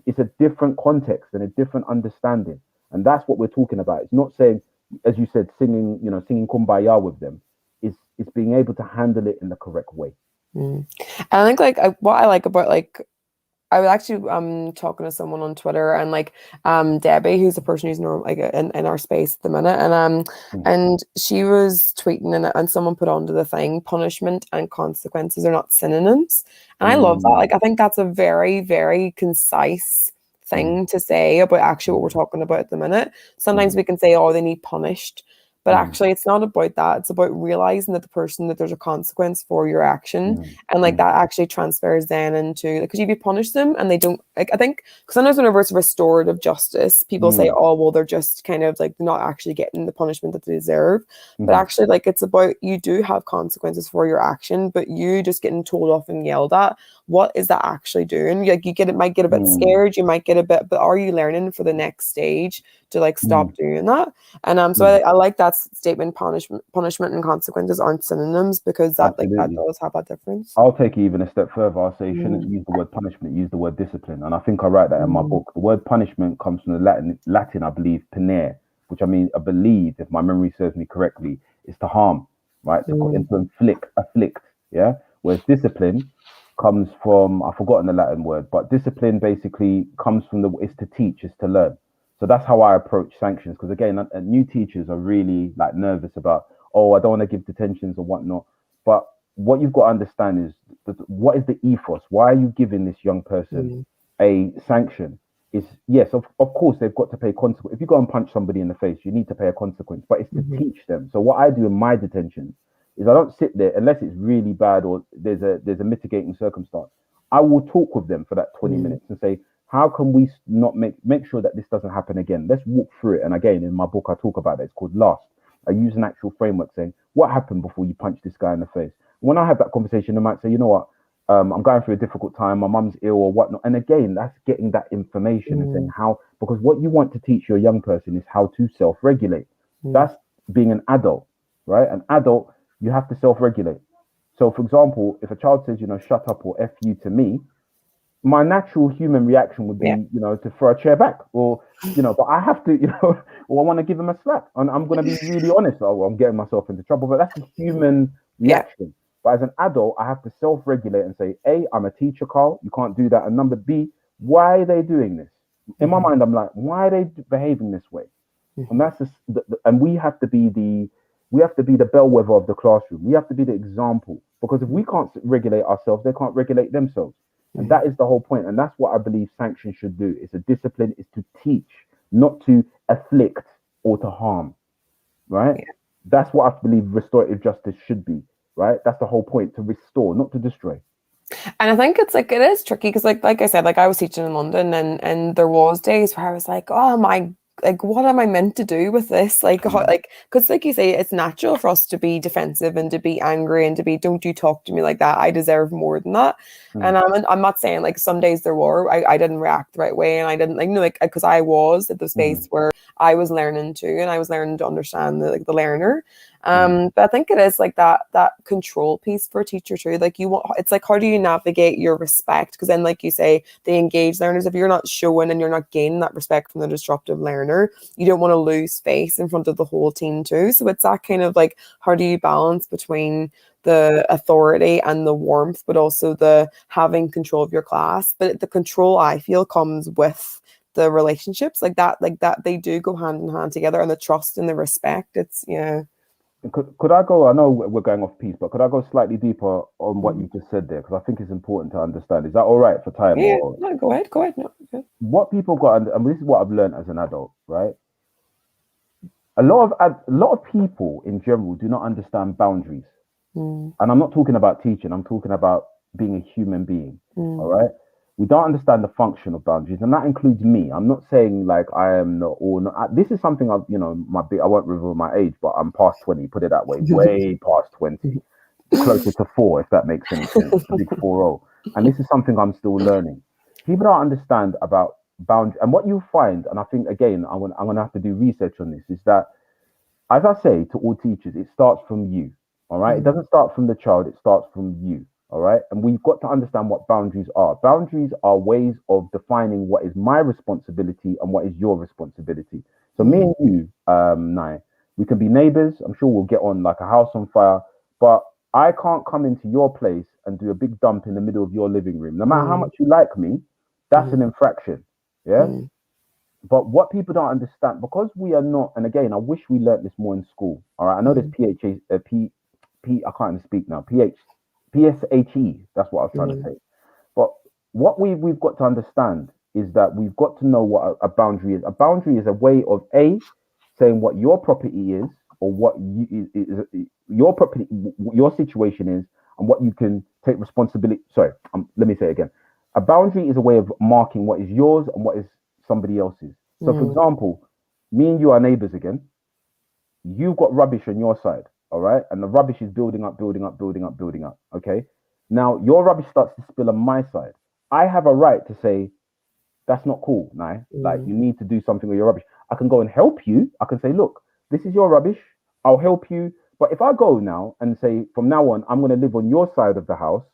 Speaker 2: It's a different context and a different understanding, and that's what we're talking about. It's not saying, as you said, singing Kumbaya with them. It's being able to handle it in the correct way.
Speaker 1: I think like what I like about like I was actually talking to someone on Twitter, and like Debbie, who's the person who's in our space at the minute, and she was tweeting, and someone put onto the thing, punishment and consequences are not synonyms, and I love that. Like I think that's a very, very concise thing to say about actually what we're talking about at the minute. Sometimes we can say, oh, they need punished. But actually, it's not about that. It's about realizing that that there's a consequence for your action, and like that actually transfers then into because if you punish them and they don't like, I think because sometimes whenever it's restorative justice, people say, oh well, they're just kind of like not actually getting the punishment that they deserve. But actually, like it's about you do have consequences for your action, but you just getting told off and yelled at. What is that actually doing? Like might get a bit scared, you might get a bit, but are you learning for the next stage to like stop doing that? And so I like that statement. Punishment and consequences aren't synonyms, because that like that does have that difference.
Speaker 2: I'll take it even a step further. I'll say you shouldn't use the word punishment, use the word discipline. And I think I write that in my book. The word punishment comes from the Latin, I believe, punere, which I believe, if my memory serves me correctly, is to harm, right? To inflict, yeah? Whereas discipline comes from, I've forgotten the Latin word, but discipline basically comes from is to teach, is to learn. So that's how I approach sanctions. Because again, new teachers are really like nervous about, oh, I don't want to give detentions or whatnot. But what you've got to understand is what is the ethos? Why are you giving this young person a sanction? Is yes, of course they've got to pay consequence. If you go and punch somebody in the face, you need to pay a consequence. But it's to teach them. So what I do in my detention is I don't sit there unless it's really bad or there's a mitigating circumstance. I will talk with them for that 20 minutes and say, how can we not make sure that this doesn't happen again? Let's walk through it. And again, in my book, I talk about it. It's called Last. I use an actual framework saying, what happened before you punched this guy in the face? When I have that conversation, they might say, you know what? I'm going through a difficult time. My mum's ill or whatnot. And again, that's getting that information and saying how, because what you want to teach your young person is how to self-regulate. That's being an adult, right? An adult, you have to self-regulate. So, for example, if a child says, shut up or F you to me, my natural human reaction would be, to throw a chair back or, but I have to, or I want to give him a slap. And I'm going to be really honest. Oh, I'm getting myself into trouble, but that's a human reaction. But as an adult, I have to self-regulate and say, A, I'm a teacher, Carl. You can't do that. And number B, why are they doing this? In my mind, I'm like, why are they behaving this way? And that's just, and we have to be the bellwether of the classroom. We have to be the example, because if we can't regulate ourselves, they can't regulate themselves. And that is the whole point. And that's what I believe sanctions should do. It's a discipline, is to teach, not to afflict or to harm, right? Yeah. That's what I believe restorative justice should be, right? That's the whole point, to restore, not to destroy.
Speaker 1: And I think it is tricky because like I said, like I was teaching in London and there was days where I was like, oh my, like what am I meant to do with this? Like, because like you say, it's natural for us to be defensive and to be angry and to be, don't you talk to me like that. I deserve more than that. And I'm not saying like some days there were, I didn't react the right way and I didn't because I was at the space where I was learning too, and I was learning to understand the learner. But I think it is like that control piece for a teacher too. Like it's like, how do you navigate your respect? Because then, like you say, the engaged learners, if you're not showing and you're not gaining that respect from the disruptive learner, you don't want to lose face in front of the whole team too. So it's that kind of like, how do you balance between the authority and the warmth, but also the having control of your class? But the control, I feel, comes with the relationships like that they do go hand in hand together, and the trust and the respect. It's
Speaker 2: Could I go? I know we're going off piece, but could I go slightly deeper on what you just said there? Because I think it's important to understand. Is that all right for time?
Speaker 1: Yeah, no, go ahead. No, okay.
Speaker 2: What people got, and this is what I've learned as an adult, right? A lot of people in general do not understand boundaries, and I'm not talking about teaching. I'm talking about being a human being. All right. We don't understand the function of boundaries, and that includes me. I'm not saying like I am not, or not. This is something I've, I won't reveal my age, but I'm past 20, put it that way, way past 20, closer to 4, if that makes any sense, a big 4-0. And this is something I'm still learning. People don't understand about boundaries, and what you find, and I think again, I'm gonna have to do research on this, is that, as I say to all teachers, it starts from you. All right, it doesn't start from the child; it starts from you. All right. And we've got to understand what boundaries are. Boundaries are ways of defining what is my responsibility and what is your responsibility. So me and you, Nai, we can be neighbors. I'm sure we'll get on like a house on fire, but I can't come into your place and do a big dump in the middle of your living room. No matter how much you like me, that's an infraction. Yeah. But what people don't understand, because we are not, and again, I wish we learned this more in school. All right. I know there's I can't even speak now. PSHE, that's what I was trying to say. But what we've got to understand is that we've got to know what a boundary is. A boundary is a way of saying what your property is, or what your property, your situation is, and what you can take responsibility. Sorry, let me say it again. A boundary is a way of marking what is yours and what is somebody else's. So, for example, me and you are neighbors again. You've got rubbish on your side. All right. And the rubbish is building up. Okay. Now your rubbish starts to spill on my side. I have a right to say, that's not cool, Nai. Like, you need to do something with your rubbish. I can go and help you. I can say, look, this is your rubbish. I'll help you. But if I go now and say, from now on, I'm going to live on your side of the house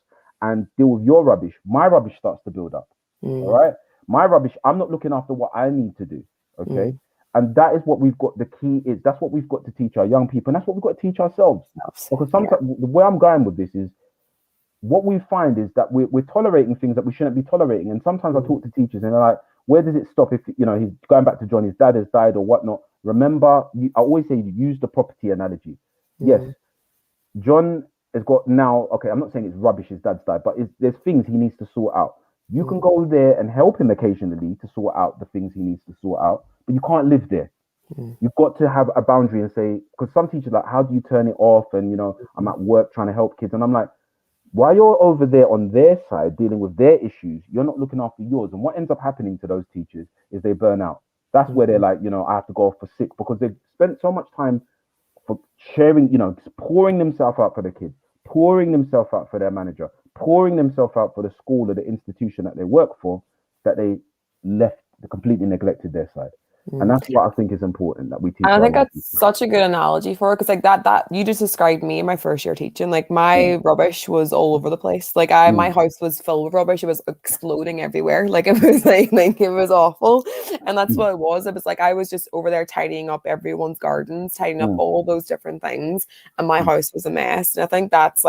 Speaker 2: and deal with your rubbish, my rubbish starts to build up. All right. My rubbish, I'm not looking after what I need to do. Okay. And that is what we've got. The key is that's what we've got to teach our young people. And that's what we've got to teach ourselves. Because sometimes where I'm going with this is what we find is that we're tolerating things that we shouldn't be tolerating. And sometimes I talk to teachers and they're like, where does it stop if, you know, he's going back to John, his dad has died or whatnot. Remember, I always say use the property analogy. Yes, John has got now, okay, I'm not saying it's rubbish his dad's died, but there's things he needs to sort out. You can go there and help him occasionally to sort out the things he needs to sort out, but you can't live there. You've got to have a boundary and say, because some teachers are like, how do you turn it off? And, you know, I'm at work trying to help kids. And I'm like, while you're over there on their side dealing with their issues, you're not looking after yours. And what ends up happening to those teachers is they burn out. That's where they're like, you know, I have to go off for sick because they've spent so much time for sharing, you know, pouring themselves out for the kids, pouring themselves out for their manager, pouring themselves out for the school or the institution that they work for, that they completely neglected their side. And that's what I think is important that we teach.
Speaker 1: And I think that's such a good analogy for it, because like that you just described me in my first year teaching. Like my rubbish was all over the place. Like my house was filled with rubbish. It was exploding everywhere. Like it was like it was awful. And that's what it was. It was like I was just over there tidying up everyone's gardens, tidying up all those different things, and my house was a mess. And I think that's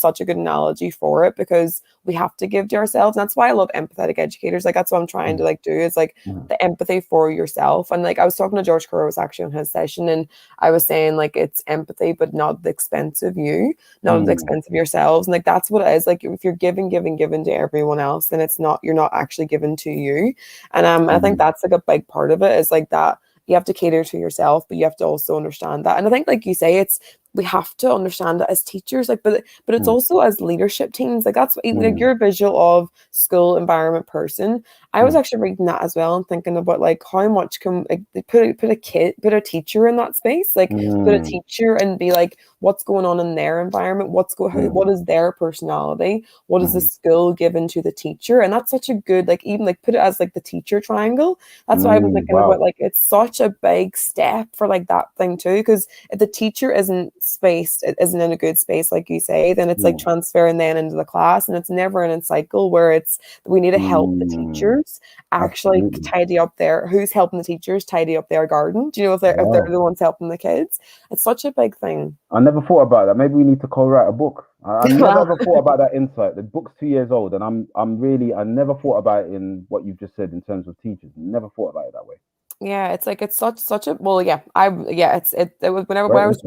Speaker 1: such a good analogy for it, because we have to give to ourselves. And that's why I love empathetic educators. Like that's what I'm trying to like do, is like the empathy for yourself. And like I was talking to George Currow actually on his session, and I was saying like it's empathy, but not at the expense of you, not at the expense of yourselves. And like that's what it is. Like if you're giving to everyone else, then you're not actually giving to you. And I think that's like a big part of it, is like that you have to cater to yourself, but you have to also understand that. And I think, like you say, we have to understand that as teachers, like, but it's also as leadership teams. Like that's like you're a visual of school environment person. I was actually reading that as well and thinking about like how much can like put a teacher in that space, like put a teacher and be like, what's going on in their environment, what is their personality, what is the skill given to the teacher. And that's such a good, like, even like put it as like the teacher triangle. That's what I was thinking about. Like it's such a big step for like that thing too, because if the teacher isn't spaced, it isn't in a good space, like you say, then it's like transferring then into the class, and it's never in a cycle where we need to help the teachers actually tidy up who's helping the teachers tidy up their garden. Do you know, if they're the ones helping the kids? It's such a big thing.
Speaker 2: I never thought about that. Maybe we need to co-write a book. I never ever thought about that insight. The book's 2 years old, and I never thought about it in what you've just said in terms of teachers. Never thought about it that way.
Speaker 1: Yeah, it's like it's such a it was whenever I was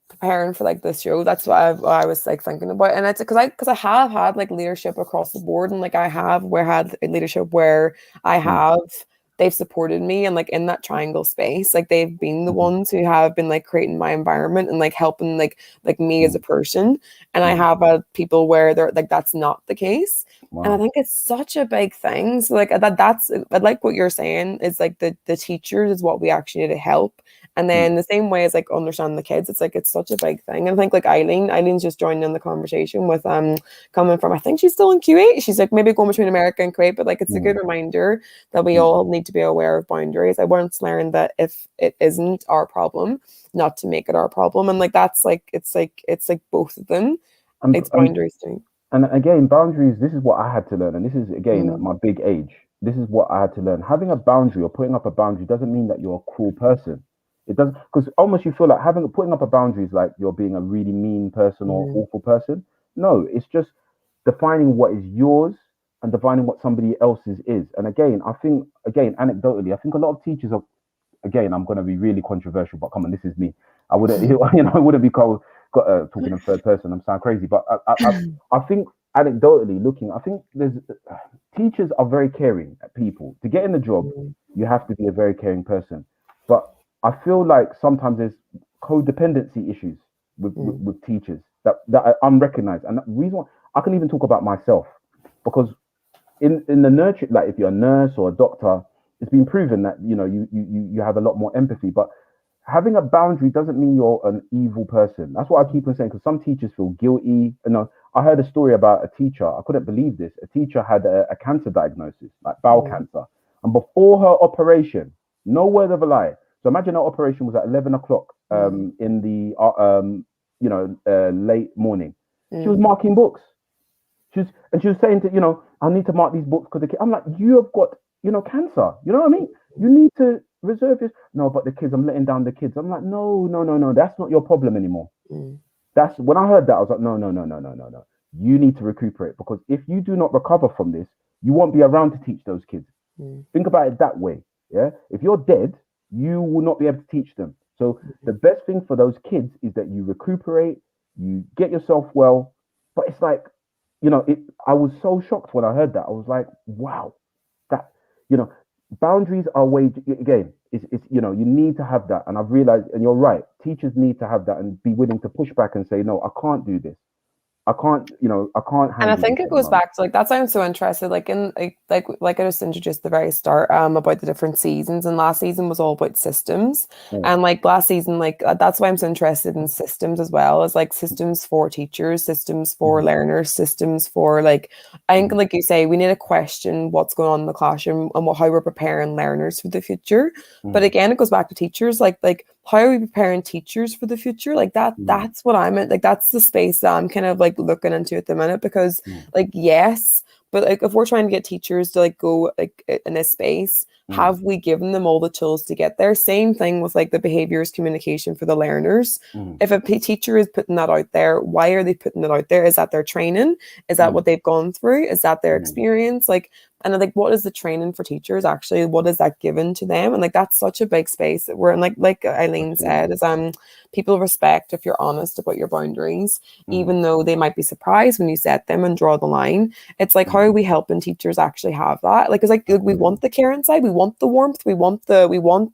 Speaker 1: preparing for like this show, that's what I was like thinking about. And it's because I have had like leadership across the board, and like I have had leadership where they've supported me, and like in that triangle space, like they've been the ones who have been like creating my environment and like helping like me as a person. And I have had people where they're like that's not the case. And I think it's such a big thing. So like that's like what you're saying is like the teachers is what we actually need to help. And then the same way as like understanding the kids, it's like it's such a big thing. And I think like Eileen's just joined in the conversation with coming from, I think she's still in Kuwait. She's like maybe going between America and Kuwait, but like it's a good reminder that we all need to be aware of boundaries. I once learned that if it isn't our problem, not to make it our problem. And like that's like it's like both of them. It's boundaries too.
Speaker 2: And again, boundaries, this is what I had to learn. And this is, again, at my big age. This is what I had to learn. Having a boundary or putting up a boundary doesn't mean that you're a cruel person. It doesn't, because almost you feel like putting up a boundary is like you're being a really mean person or awful person. No, it's just defining what is yours and defining what somebody else's is. And again, I think, anecdotally, I think a lot of teachers are, again, I'm going to be really controversial, but come on, this is me. I wouldn't, I wouldn't be talking in third person. I'm sound crazy, but I think anecdotally looking, I think teachers are very caring at people. To get in the job, you have to be a very caring person. But I feel like sometimes there's codependency issues with teachers that are unrecognized. And the reason why, I can even talk about myself, because in the nurture, like if you're a nurse or a doctor, it's been proven that you have a lot more empathy. But having a boundary doesn't mean you're an evil person. That's what I keep on saying, because some teachers feel guilty. I heard a story about a teacher. I couldn't believe this. A teacher had a cancer diagnosis, like bowel cancer, and before her operation, no word of a lie. So imagine her operation was at 11 o'clock in the late morning. She was marking books. She was saying to, I need to mark these books because I'm like, you have got, cancer. You know what I mean? You need to reserve this. No, but the kids, I'm letting down the kids. I'm like, no. That's not your problem anymore. That's when I heard that, I was like, no. you need to recuperate, because if you do not recover from this, you won't be around to teach those kids. Think about it that way. Yeah. If you're dead, you will not be able to teach them. So the best thing for those kids is that you recuperate, you get yourself well. But it's like, I was so shocked when I heard that. I was like, wow, that, you know, boundaries are way, again, it's, you need to have that. And I've realized, and you're right, teachers need to have that and be willing to push back and say, no, I can't do this. I can't
Speaker 1: And I
Speaker 2: handle this
Speaker 1: think it
Speaker 2: at the
Speaker 1: goes
Speaker 2: moment.
Speaker 1: back to like that's why I'm so interested, like in like I just introduced at the very start about the different seasons, and last season was all about systems,
Speaker 2: Mm,
Speaker 1: and like last season like that's why I'm so interested in systems as well as like systems for teachers, systems for
Speaker 2: mm,
Speaker 1: learners, systems for like I think
Speaker 2: mm,
Speaker 1: like you say we need to question what's going on in the classroom and how we're preparing learners for the future. But
Speaker 2: mm,
Speaker 1: again, it goes back to teachers, like how are we preparing teachers for the future? Like
Speaker 2: mm,
Speaker 1: that's what I'm at. Like that's the space that I'm kind of like looking into at the minute because
Speaker 2: mm,
Speaker 1: like yes, but like if we're trying to get teachers to like go like in this space,
Speaker 2: mm,
Speaker 1: have we given them all the tools to get there? Same thing with like the behaviors communication for the learners.
Speaker 2: mm,
Speaker 1: If a teacher is putting that out there, why are they putting it out there? Is that their training? Is that
Speaker 2: mm,
Speaker 1: what they've gone through? Is that their
Speaker 2: mm.
Speaker 1: experience? Like, and like, what is the training for teachers actually? What is that given to them? And like, that's such a big space that we're in. Like Eileen said,
Speaker 2: Absolutely.
Speaker 1: is people respect if you're honest about your boundaries,
Speaker 2: Mm,
Speaker 1: even though they might be surprised when you set them and draw the line. It's like, how
Speaker 2: mm.
Speaker 1: are we helping teachers actually have that? Like, it's like we
Speaker 2: Absolutely.
Speaker 1: want the care inside, we want the warmth, we want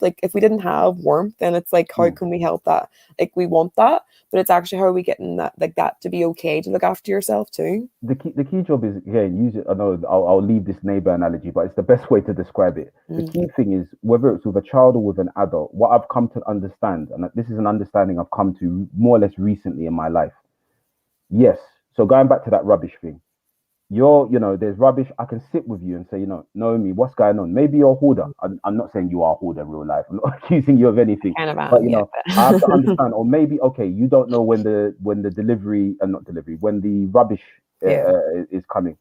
Speaker 1: like if we didn't have warmth, then it's like, how
Speaker 2: Mm.
Speaker 1: can we help that? Like, we want that, but it's actually how are we getting that like that to be okay to look after yourself too?
Speaker 2: The key job is, again, use it. I know I'll leave this neighbor analogy, but it's the best way to describe it. The
Speaker 1: Mm.
Speaker 2: key thing is, whether it's with a child or with an adult, what I've come to understand, and this is an understanding I've come to more or less recently in my life. Yes. So going back to that rubbish thing, there's rubbish. I can sit with you and say, Naomi, what's going on? Maybe you're a hoarder. I'm not saying you are a hoarder in real life. I'm not accusing you of anything,
Speaker 1: Kind of
Speaker 2: but
Speaker 1: yeah,
Speaker 2: I have to
Speaker 1: but
Speaker 2: understand. Or maybe, okay, you don't know when the delivery and not delivery, when the rubbish
Speaker 1: yeah.
Speaker 2: is coming.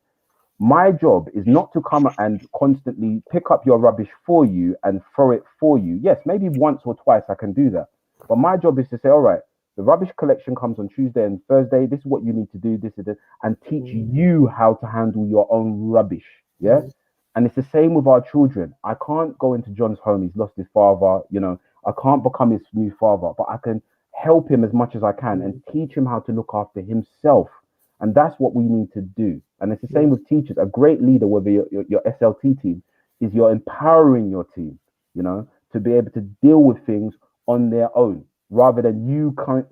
Speaker 2: My job is not to come and constantly pick up your rubbish for you and throw it for you. Yes, maybe once or twice I can do that. But my job is to say, all right, the rubbish collection comes on Tuesday and Thursday. This is what you need to do, this is it, and teach
Speaker 1: Mm,
Speaker 2: you how to handle your own rubbish. Yeah.
Speaker 1: mm,
Speaker 2: And it's the same with our children. I can't go into John's home. He's lost his father. I can't become his new father, but I can help him as much as I can and
Speaker 1: mm,
Speaker 2: teach him how to look after himself. And that's what we need to do. And it's the same
Speaker 1: mm,
Speaker 2: with teachers. A great leader, whether your SLT team, is you're empowering your team, to be able to deal with things on their own rather than you can't,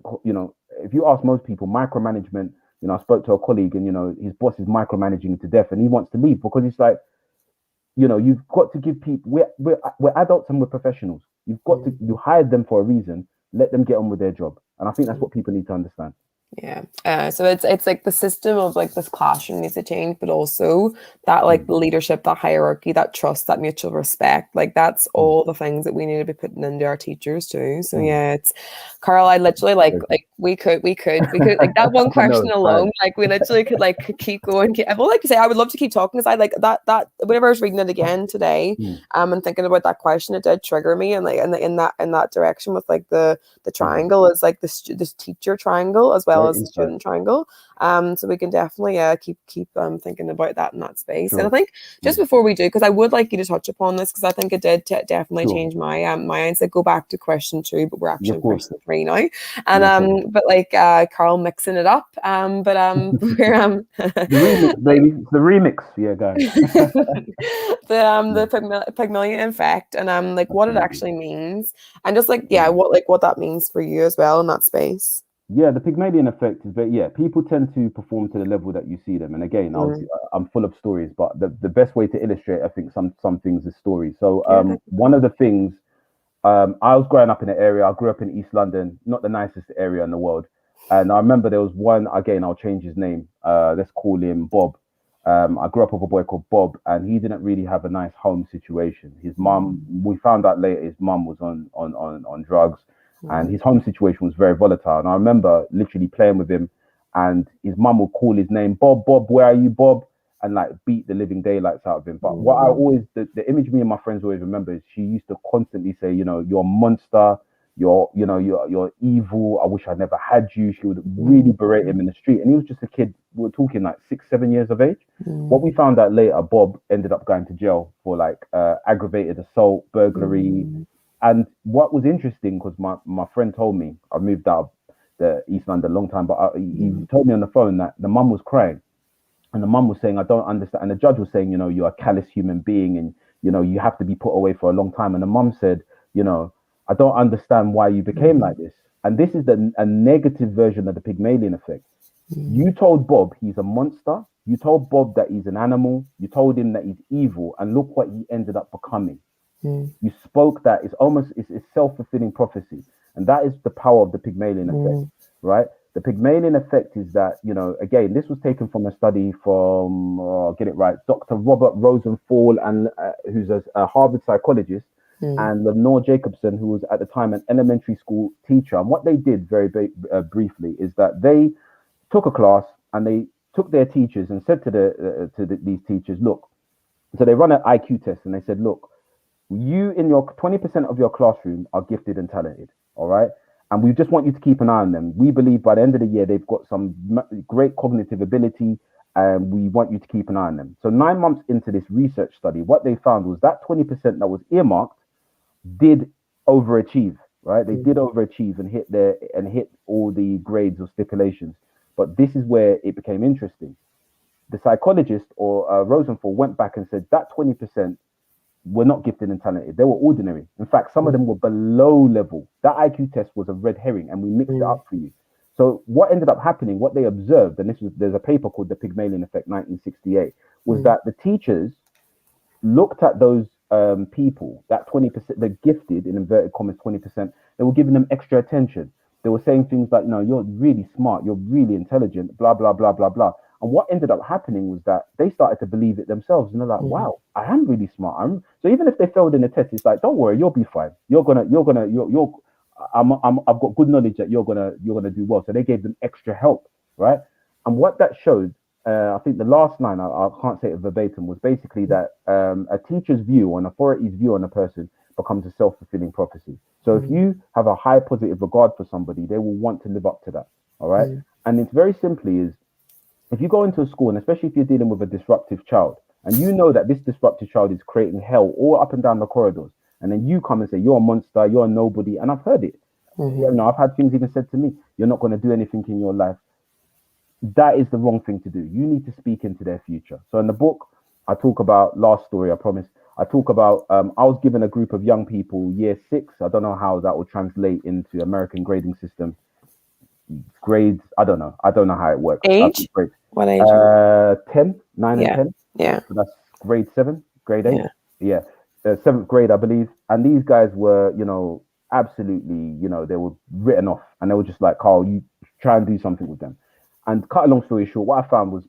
Speaker 2: if you ask most people, micromanagement, I spoke to a colleague and, his boss is micromanaging him to death and he wants to leave because it's like, you've got to give people, we're adults and we're professionals. You hired them for a reason. Let them get on with their job. And I think that's
Speaker 1: mm.
Speaker 2: what people need to understand.
Speaker 1: Yeah. So it's like the system of like this classroom needs to change, but also that like
Speaker 2: Mm,
Speaker 1: leadership, that hierarchy, that trust, that mutual respect, like that's
Speaker 2: mm,
Speaker 1: all the things that we need to be putting into our teachers too. So
Speaker 2: mm.
Speaker 1: yeah, it's Carl, I literally like we could like that one
Speaker 2: No,
Speaker 1: question
Speaker 2: it's
Speaker 1: alone,
Speaker 2: fine.
Speaker 1: like we literally could like keep going. I would like to say I would love to keep talking because I like that whenever I was reading it again today,
Speaker 2: Mm,
Speaker 1: and thinking about that question, it did trigger me and like in that direction with like the
Speaker 2: mm.
Speaker 1: triangle is like this teacher triangle as
Speaker 2: Yeah,
Speaker 1: well
Speaker 2: it
Speaker 1: as the
Speaker 2: is fine.
Speaker 1: student triangle. So we can definitely keep thinking about that in that space. And I
Speaker 2: Sure.
Speaker 1: think just
Speaker 2: Mm,
Speaker 1: before we do, because I would like you to touch upon this because I think it did definitely
Speaker 2: sure.
Speaker 1: change my mindset. Go back to question 2, but we're
Speaker 2: Yeah,
Speaker 1: actually
Speaker 2: of
Speaker 1: in
Speaker 2: course.
Speaker 1: question 3 now. And
Speaker 2: No problem.
Speaker 1: but like Carl mixing it up. But we're
Speaker 2: The remix,
Speaker 1: like
Speaker 2: baby. It's the remix. Yeah, go ahead.
Speaker 1: the
Speaker 2: Yeah,
Speaker 1: Pygmalion effect and like what it
Speaker 2: absolutely.
Speaker 1: actually means and just like yeah
Speaker 2: Mm.
Speaker 1: what that means for you as well in that space.
Speaker 2: Yeah, the Pygmalion effect is very, yeah, people tend to perform to the level that you see them. And again,
Speaker 1: Mm.
Speaker 2: I'm full of stories, but the best way to illustrate, I think, some things is stories. So
Speaker 1: Yeah,
Speaker 2: one
Speaker 1: definitely.
Speaker 2: of the things, I was growing up in an area, I grew up in East London, not the nicest area in the world. And I remember there was one, again, I'll change his name. Let's call him Bob. I grew up with a boy called Bob, and he didn't really have a nice home situation. His mum,
Speaker 1: Mm.
Speaker 2: we found out later, his mum was on drugs, and
Speaker 1: Mm.
Speaker 2: his home situation was very volatile. And I remember literally playing with him, and his mum would call his name, Bob, Bob, where are you, Bob? And like beat the living daylights out of him. But what I
Speaker 1: Mm.
Speaker 2: always, the image me and my friends always remember is she used to constantly say, you're a monster, you're evil. I wish I never had you. She would really berate him in the street. And he was just a kid. We're talking like 6, 7 years of age. What we found out later, Bob ended up going to jail for like aggravated assault, burglary. And what was interesting, because my friend told me, I moved out of the East London a long time, but he told me on the phone that the mum was crying. And the mum was saying, I don't understand. And the judge was saying, you're a callous human being and, you have to be put away for a long time. And the mum said, I don't understand why you became like this. And this is a negative version of the Pygmalion effect. You told Bob he's a monster. You told Bob that he's an animal. You told him that he's evil. And look what he ended up becoming. You spoke that. It's self-fulfilling prophecy. And that is the power of the Pygmalion effect, right? The Pygmalion effect is that, again, this was taken from a study from, I'll get it right, Dr. Robert Rosenthal, and who's a Harvard psychologist, and Lenore Jacobson, who was at the time an elementary school teacher. And what they did very briefly is that they took a class and they took their teachers and said to these teachers, look, so they run an IQ test and they said, look, you in your 20% of your classroom are gifted and talented, all right? And we just want you to keep an eye on them. We believe by the end of the year, they've got some great cognitive ability, and we want you to keep an eye on them. So 9 months into this research study, what they found was that 20% that was earmarked did overachieve, right? They did overachieve and hit all the grades or stipulations. But this is where it became interesting. The psychologist or Rosenthal went back and said that 20% were not gifted and talented. They were ordinary. In fact, some of them were below level. That IQ test was a red herring, and we mixed it up for you. So what ended up happening, what they observed, and there's a paper called The Pygmalion Effect, 1968, was that the teachers looked at those people, that 20%, the gifted, in inverted commas, 20%, they were giving them extra attention. They were saying things like, you're really smart, you're really intelligent, blah, blah, blah, blah, blah. And what ended up happening was that they started to believe it themselves. And they're like, wow, I am really smart. So even if they failed in the test, it's like, don't worry, you'll be fine. I've got good knowledge that you're gonna do well. So they gave them extra help, right? And what that showed, I think the last line, I can't say it verbatim, was basically that a teacher's view, an authority's view on a person becomes a self-fulfilling prophecy. So if you have a high positive regard for somebody, they will want to live up to that, all right? And it's very simply is, if you go into a school, and especially if you're dealing with a disruptive child, and you know that this disruptive child is creating hell all up and down the corridors, and then you come and say, you're a monster, you're a nobody, and I've heard it. I've had things even said to me, you're not going to do anything in your life. That is the wrong thing to do. You need to speak into their future. So in the book, I talk about, last story, I promise, I talk about, I was given a group of young people, year 6, I don't know how that will translate into American grading system. Grades, I don't know how it works.
Speaker 1: Age? What age?
Speaker 2: 10, 9 and 10.
Speaker 1: Yeah.
Speaker 2: So that's grade 7, grade 8. Yeah. 7th grade, I believe. And these guys were, absolutely, they were written off. And they were just like, Carl, you try and do something with them. And cut a long story short, what I found was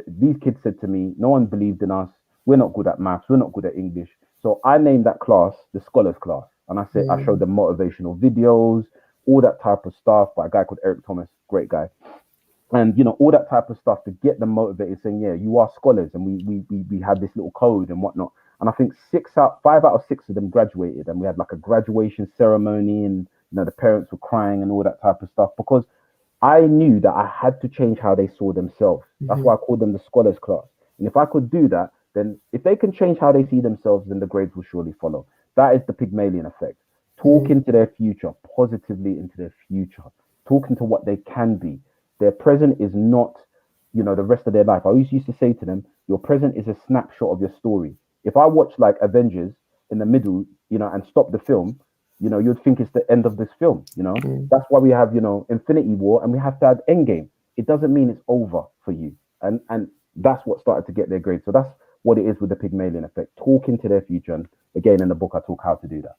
Speaker 2: these kids said to me, no one believed in us. We're not good at maths. We're not good at English. So I named that class the Scholars Class. And I said, I showed them motivational videos, all that type of stuff by a guy called Eric Thomas, great guy. And, all that type of stuff to get them motivated, saying, yeah, you are scholars. And we had this little code and whatnot. And I think 5 out of 6 of them graduated. And we had like a graduation ceremony and, the parents were crying and all that type of stuff, because I knew that I had to change how they saw themselves. That's why I called them the Scholars Class. And if I could do that, then if they can change how they see themselves, then the grades will surely follow. That is the Pygmalion effect. Talk into their future, positively into their future. Talk into what they can be. Their present is not, the rest of their life. I always used to say to them, your present is a snapshot of your story. If I watch like Avengers in the middle, and stop the film, you'd think it's the end of this film, That's why we have, Infinity War, and we have to add Endgame. It doesn't mean it's over for you. And that's what started to get their grades. So that's what it is with the Pygmalion effect. Talk into their future. And again, in the book, I talk how to do that.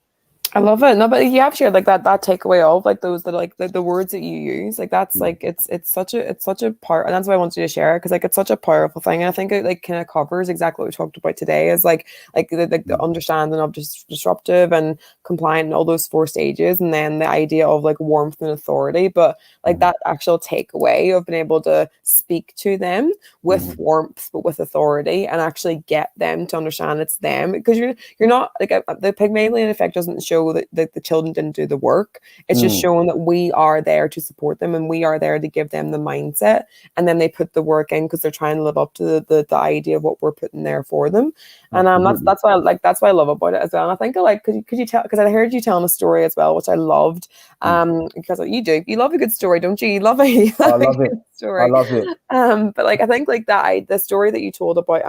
Speaker 1: I love it. No, but you have shared like that takeaway of like those that like the words that you use, like that's like it's such a part, and that's why I wanted you to share it, because like it's such a powerful thing, and I think it like kind of covers exactly what we talked about today, is like the understanding of just disruptive and compliant and all those 4 stages, and then the idea of like warmth and authority, but like that actual takeaway of being able to speak to them with warmth but with authority, and actually get them to understand it's them, because you're not like the Pygmalion effect doesn't show show that the children didn't do the work. It's just showing that we are there to support them, and we are there to give them the mindset, and then they put the work in because they're trying to live up to the idea of what we're putting there for them. And that's why I like, that's what I love about it as well. And I think I like, could you tell, because I heard you telling a story as well, which I loved. Because you love a good story, don't you? You love a good story.
Speaker 2: I love it.
Speaker 1: But like, I think like that, the story that you told about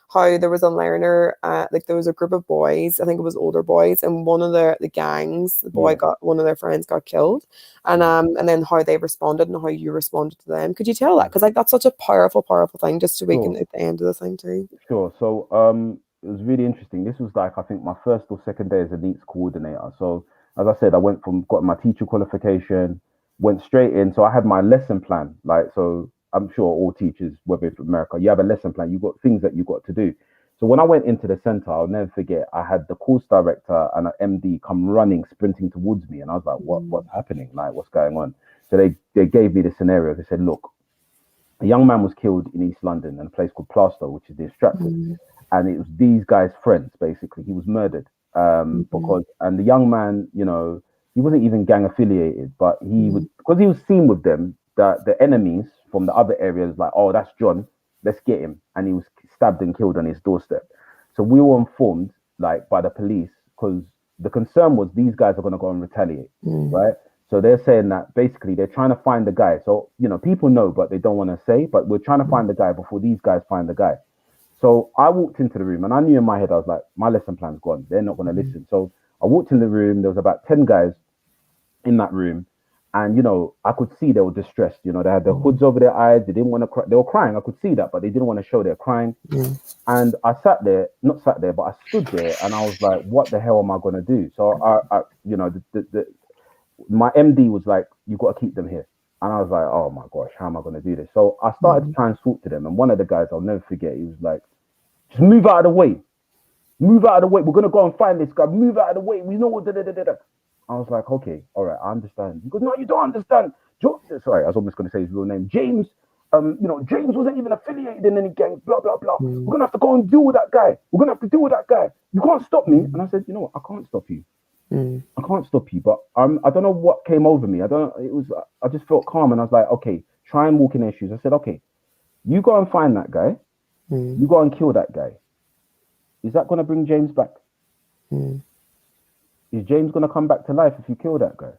Speaker 1: how there was a learner, like there was a group of boys, I think it was older boys, and one of the gangs, the boy got, one of their friends got killed, and then how they responded and how you responded to them. Could you tell that? Because like that's such a powerful thing, just to weaken at the end of the thing too.
Speaker 2: Sure. So it was really interesting. This was like, I think my first or second day as a NEETS coordinator. So as I said, I got my teacher qualification, went straight in. So I had my lesson plan, like, so I'm sure all teachers, whether it's America, you have a lesson plan, you've got things that you got to do. So when I went into the center, I'll never forget, I had the course director and an MD come running, sprinting towards me. And I was like, what's happening? Like, what's going on? So they gave me the scenario. They said, look, a young man was killed in East London in a place called Plaistow, which is near Stratford. And it was these guys' friends, basically. He was murdered because, and the young man, you know, he wasn't even gang affiliated, but he was, because he was seen with them, the enemies from the other areas, like, oh, that's John, let's get him. And he was stabbed and killed on his doorstep. So we were informed, like, by the police, because the concern was these guys are going to go and retaliate, right? So they're saying that basically they're trying to find the guy. So, you know, people know, but they don't want to say, but we're trying to find the guy before these guys find the guy. So I walked into the room and I knew in my head, I was like, my lesson plan's gone. They're not going to listen. So I walked in the room. There was about 10 guys in that room. And, you know, I could see they were distressed. You know, they had their hoods over their eyes. They didn't want to cry. They were crying. I could see that, but they didn't want to show they're crying. And I not sat there, but I stood there and I was like, what the hell am I going to do? So I you know, my MD was like, you got to keep them here. And I was like, oh my gosh, how am I going to do this? So I started to try and talk to them. And one of the guys, I'll never forget, he was like, just move out of the way. Move out of the way. We're going to go and find this guy. Move out of the way. We know what. I was like, okay, all right, I understand. He goes, no, you don't understand. Sorry, I was almost going to say his real name. James, you know, James wasn't even affiliated in any gang, blah, blah, blah. We're going to have to go and deal with that guy. We're going to have to deal with that guy. You can't stop me. And I said, you know what? I can't stop you. I can't stop you. But I don't know what came over me. I just felt calm. And I was like, okay, try and walk in their shoes. I said, okay, you go and find that guy. You go and kill that guy. Is that going to bring James back? Is James going to come back to life if you kill that guy?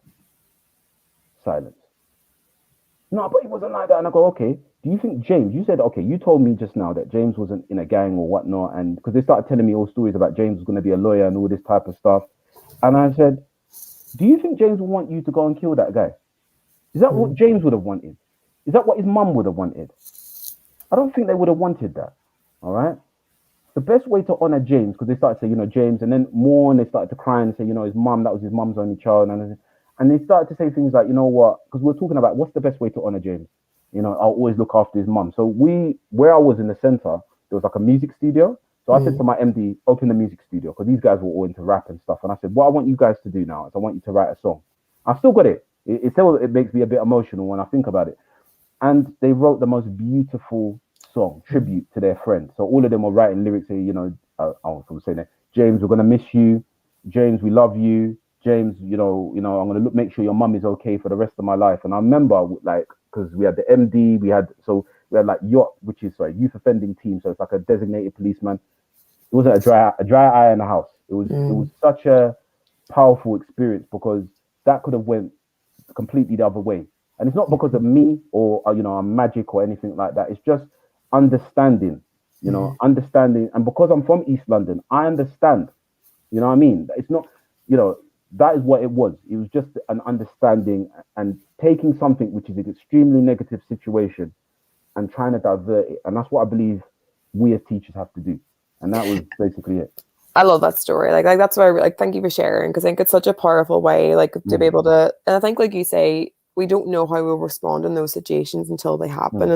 Speaker 2: Silence. No, but he wasn't like that. And I go, okay, do you think James, you said, okay, you told me just now that James wasn't in a gang or whatnot. And because they started telling me all stories about James was going to be a lawyer and all this type of stuff. And I said, do you think James would want you to go and kill that guy? Is that what James would have wanted? Is that what his mum would have wanted? I don't think they would have wanted that. All right. The best way to honor James, because they started saying, you know, James, and then more, and they started to cry and say, you know, his mum, that was his mum's only child. And they started to say things like, you know what, because we're talking about what's the best way to honor James. You know, I'll always look after his mum. So where I was in the center, there was like a music studio. So I said to my MD, open the music studio, because these guys were all into rap and stuff. And I said, what I want you guys to do now is I want you to write a song. I've still got it. It still, it makes me a bit emotional when I think about it. And they wrote the most beautiful song, tribute to their friend. So all of them were writing lyrics, you know, I was saying that, James, we're going to miss you. James, we love you. James, you know, I'm going to make sure your mum is okay for the rest of my life. And I remember, like, because we had the MD, we had like yacht, which is youth offending team. So it's like a designated policeman. It wasn't a dry eye in the house. It was such a powerful experience, because that could have went completely the other way. And it's not because of me or, you know, I'm magic or anything like that. It's just understanding, you know, understanding. And because I'm from East London, I understand, you know what I mean? It's not, you know, that is what it was. It was just an understanding and taking something which is an extremely negative situation and trying to divert it. And that's what I believe we as teachers have to do. And that was basically it.
Speaker 1: I love that story. Like that's why I thank you for sharing, because I think it's such a powerful way, like, to be able to, and I think, like you say, we don't know how we'll respond in those situations until they happen.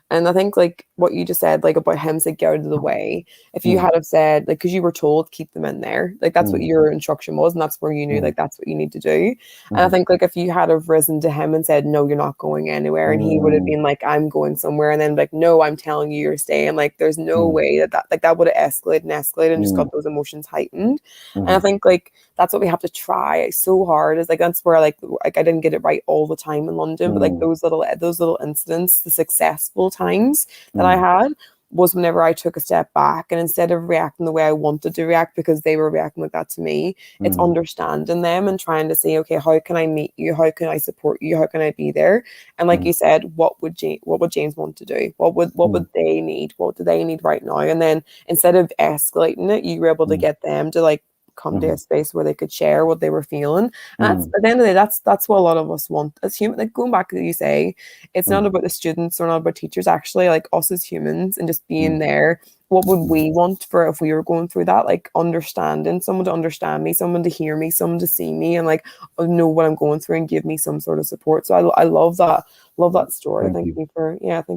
Speaker 1: And I think, like what you just said, like about him saying, get out of the way. If you had have said, like, because you were told, keep them in there, like that's what your instruction was, and that's where you knew, like, that's what you need to do. And I think, like, if you had have risen to him and said, no, you're not going anywhere, and he would have been like, I'm going somewhere, and then like, no, I'm telling you, you're staying. Like, there's no way that like that would have escalated and just got those emotions heightened. And I think, like, that's what we have to try so hard. Is like that's where like I didn't get it right all the time in London, but like those little incidents, the successful times that I had was whenever I took a step back, and instead of reacting the way I wanted to react because they were reacting like that to me, it's understanding them and trying to say, okay, how can I meet you? How can I support you? How can I be there? And like you said, what would James want to do? What would they need? What do they need right now? And then instead of escalating it, you were able to get them to like come to a space where they could share what they were feeling. And that's, at the end of the day, that's what a lot of us want as human. Like going back to what you say, it's not about the students or not about teachers, actually, like us as humans and just being there. What would we want for if we were going through that? Like understanding, someone to understand me, someone to hear me, someone to see me and like know what I'm going through and give me some sort of support. So I love that. Love that story. Thank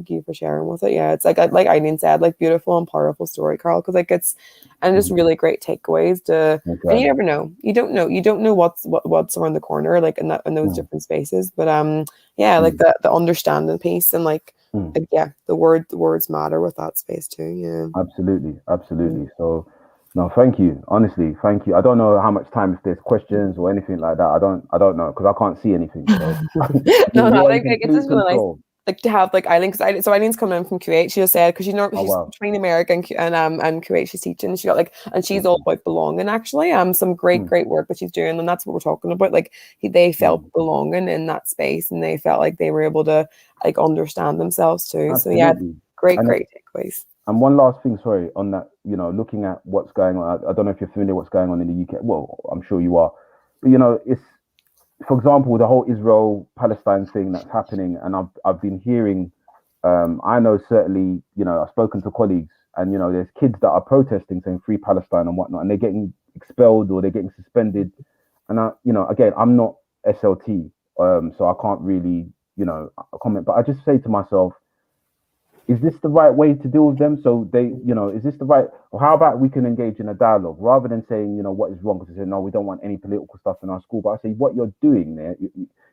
Speaker 1: you for sharing with it. Yeah, it's like Eileen said, like beautiful and powerful story, Karl, because like it's and just really great takeaways to. And you never know. You don't know what's around the corner, like in those different spaces. But like the understanding piece and like the words matter with that space too. Yeah,
Speaker 2: absolutely. So. No, thank you. Honestly, thank you. I don't know how much time, if there's questions or anything like that. I don't know because I can't see anything. So.
Speaker 1: No, like it's just really nice, like to have like Eileen, because Eileen's coming in from Kuwait. She just said because she's between America and Kuwait. She's teaching. She got like, and she's all about belonging. Actually, some great work that she's doing, and that's what we're talking about. Like they felt belonging in that space, and they felt like they were able to like understand themselves too. Absolutely. So yeah, great takeaways.
Speaker 2: And one last thing, sorry, on that, looking at what's going on, I don't know if you're familiar what's going on in the UK. Well, I'm sure you are. But, it's, for example, the whole Israel-Palestine thing that's happening. And I've been hearing, I know certainly, I've spoken to colleagues and, there's kids that are protesting saying free Palestine and whatnot, and they're getting expelled or they're getting suspended. And, again, I'm not SLT, so I can't really, comment. But I just say to myself, is this the right way to deal with them? So they, is this the right, or how about we can engage in a dialogue rather than saying, what is wrong? Because they say, no, we don't want any political stuff in our school. But I say, what you're doing there,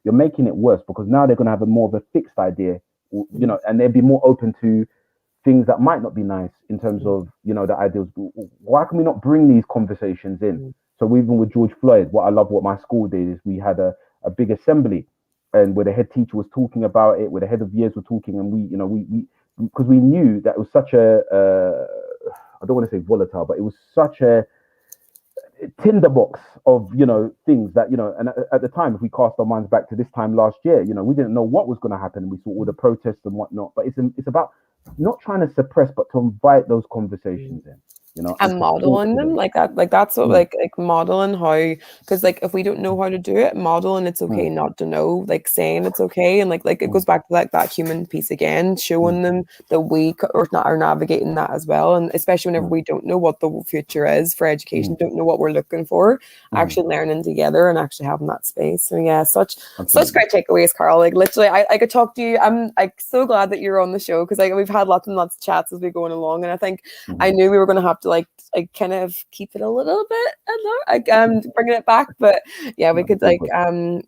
Speaker 2: you're making it worse because now they're going to have a more of a fixed idea, and they'll be more open to things that might not be nice in terms of, the ideals. Why can we not bring these conversations in? So even with George Floyd, what my school did is we had a big assembly and where the head teacher was talking about it, where the head of years were talking, and we because we knew that it was such a, I don't want to say volatile, but it was such a tinderbox of, things that, and at the time, if we cast our minds back to this time last year, we didn't know what was going to happen. And we saw all the protests and whatnot, but it's about not trying to suppress, but to invite those conversations in.
Speaker 1: And modeling them like that, like that's what like modeling how, because like if we don't know how to do it, modeling it's okay not to know, like saying it's okay, and like it goes back to like that human piece again, showing them that we are navigating that as well, and especially whenever we don't know what the future is for education, don't know what we're looking for, actually learning together and actually having that space. So yeah, such great takeaways, Karl. Like literally, I could talk to you. I'm like so glad that you're on the show because like we've had lots and lots of chats as we're going along, and I think I knew we were going to have to like kind of keep it a little bit like bringing it back, but yeah, we could like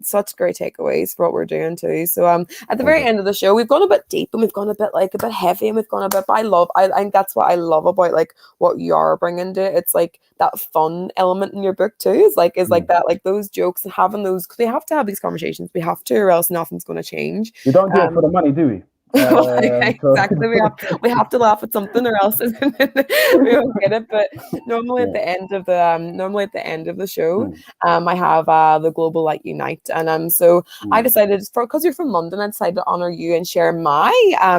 Speaker 1: such great takeaways for what we're doing too. So at the very end of the show, we've gone a bit deep and we've gone a bit heavy and we've gone a bit, but I think that's what I love about like what you are bringing to it. It's like that fun element in your book too is like that, like those jokes and having those, because we have to have these conversations, we have to, or else nothing's going to change.
Speaker 2: We don't do it for the money, do we?
Speaker 1: Exactly. We have to laugh at something or else we won't get it. But normally at the end of the show, I have the Global Light Unite, and so I decided, because you're from London, I decided to honor you and share my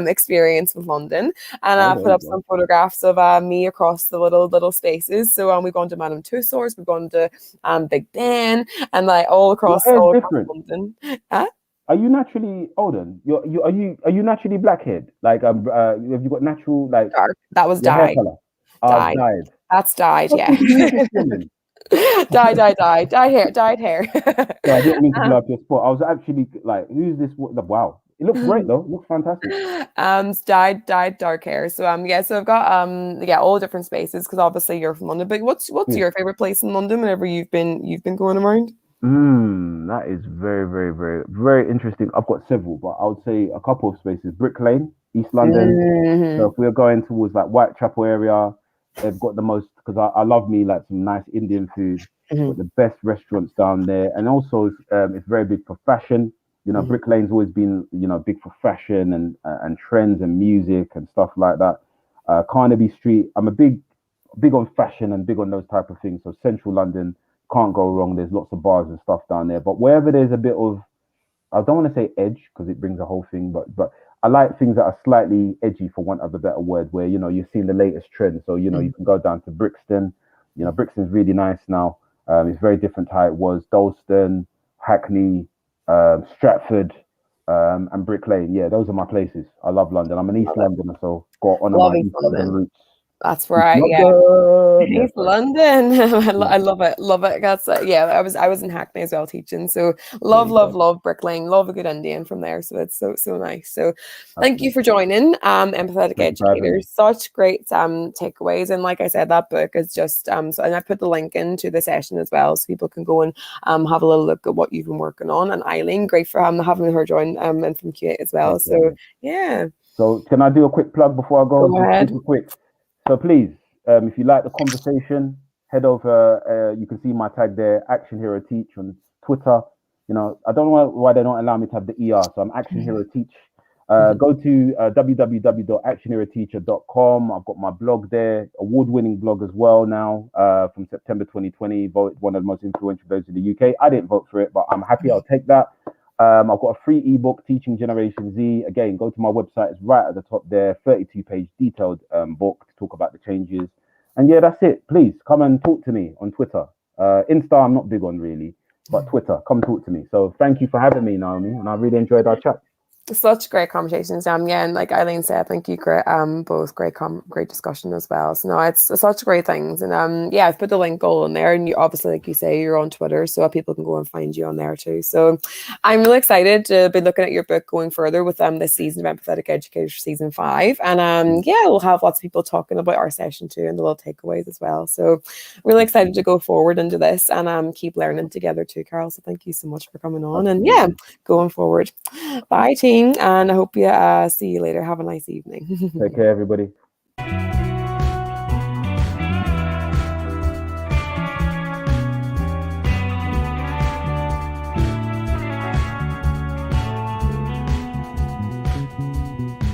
Speaker 1: experience with London, and I put up some photographs of me across the little spaces. So we've gone to Madame Tussauds, we've gone to Big Ben, and like all across London.
Speaker 2: Are you naturally Olden? Are you naturally black-haired? Like have you got natural like
Speaker 1: dark? That was dyed.
Speaker 2: Dyed.
Speaker 1: That's dyed. Yeah. dyed hair.
Speaker 2: Yeah, I didn't mean to blow up your spot. I was actually like, who's this? Wow, it looks great though. It looks fantastic.
Speaker 1: Dyed dark hair. So so I've got all different spaces because obviously you're from London. But what's your favorite place in London whenever you've been going around?
Speaker 2: That is very, very, very, very interesting. I've got several, but I would say a couple of spaces. Brick Lane, East London. So if we're going towards like Whitechapel area, They've got the most, because I love me like some nice Indian food. Got the best restaurants down there, and also it's very big for fashion. You know, Brick Lane's always been, you know, big for fashion and trends and music and stuff like that. Carnaby Street, I'm a big on fashion and big on those type of things. So Central London, can't go wrong. There's lots of bars and stuff down there. But wherever there's a bit of, I don't want to say edge because it brings a whole thing, but I like things that are slightly edgy, for want of a better word, where, you know, you're seeing the latest trends. So, you know, you can go down to Brixton. You know, Brixton's really nice now. It's very different to how it was. Dalston, Hackney, Stratford, and Brick Lane. Yeah, those are my places. I love London. I'm an East Londoner, so got on my East London roots.
Speaker 1: That's right. East London. I love it. Love it. That's I was in Hackney as well teaching. So love Brick Lane. Love a good Indian from there. So it's so nice. So thank you for joining. Empathetic Educators. Such great takeaways. And like I said, that book is just so, and I put the link into the session as well, so people can go and have a little look at what you've been working on. And Eileen, great for having her join and from Q8 as well. So yeah.
Speaker 2: So can I do a quick plug before I go?
Speaker 1: Go ahead.
Speaker 2: Super quick. So please, if you like the conversation, head over. You can see my tag there, Action Hero Teach on Twitter. You know, I don't know why they don't allow me to have the ER, so I'm Action Hero Teach. Go to www.actionheroteacher.com. I've got my blog there, award-winning blog as well now, from September 2020, voted one of the most influential blogs in the UK. I didn't vote for it, but I'm happy I'll take that. I've got a free ebook, Teaching Generation Z. Again, go to my website. It's right at the top there, 32-page detailed book to talk about the changes. And yeah, that's it. Please come and talk to me on Twitter. Insta, I'm not big on really, but Twitter, come talk to me. So thank you for having me, Naomi, and I really enjoyed our chat.
Speaker 1: Such great conversations, yeah, and like Eileen said, thank you, both great discussion as well. So no, it's such great things, and yeah, I've put the link all in there, and you obviously, like you say, you're on Twitter, so people can go and find you on there too. So I'm really excited to be looking at your book going further with this season of Empathetic Educators season 5, and yeah, we'll have lots of people talking about our session too and the little takeaways as well. So really excited to go forward into this and keep learning together too, Karl. So thank you so much for coming on, and yeah, going forward. Bye team, and I hope you see you later. Have a nice evening.
Speaker 2: Take care, everybody.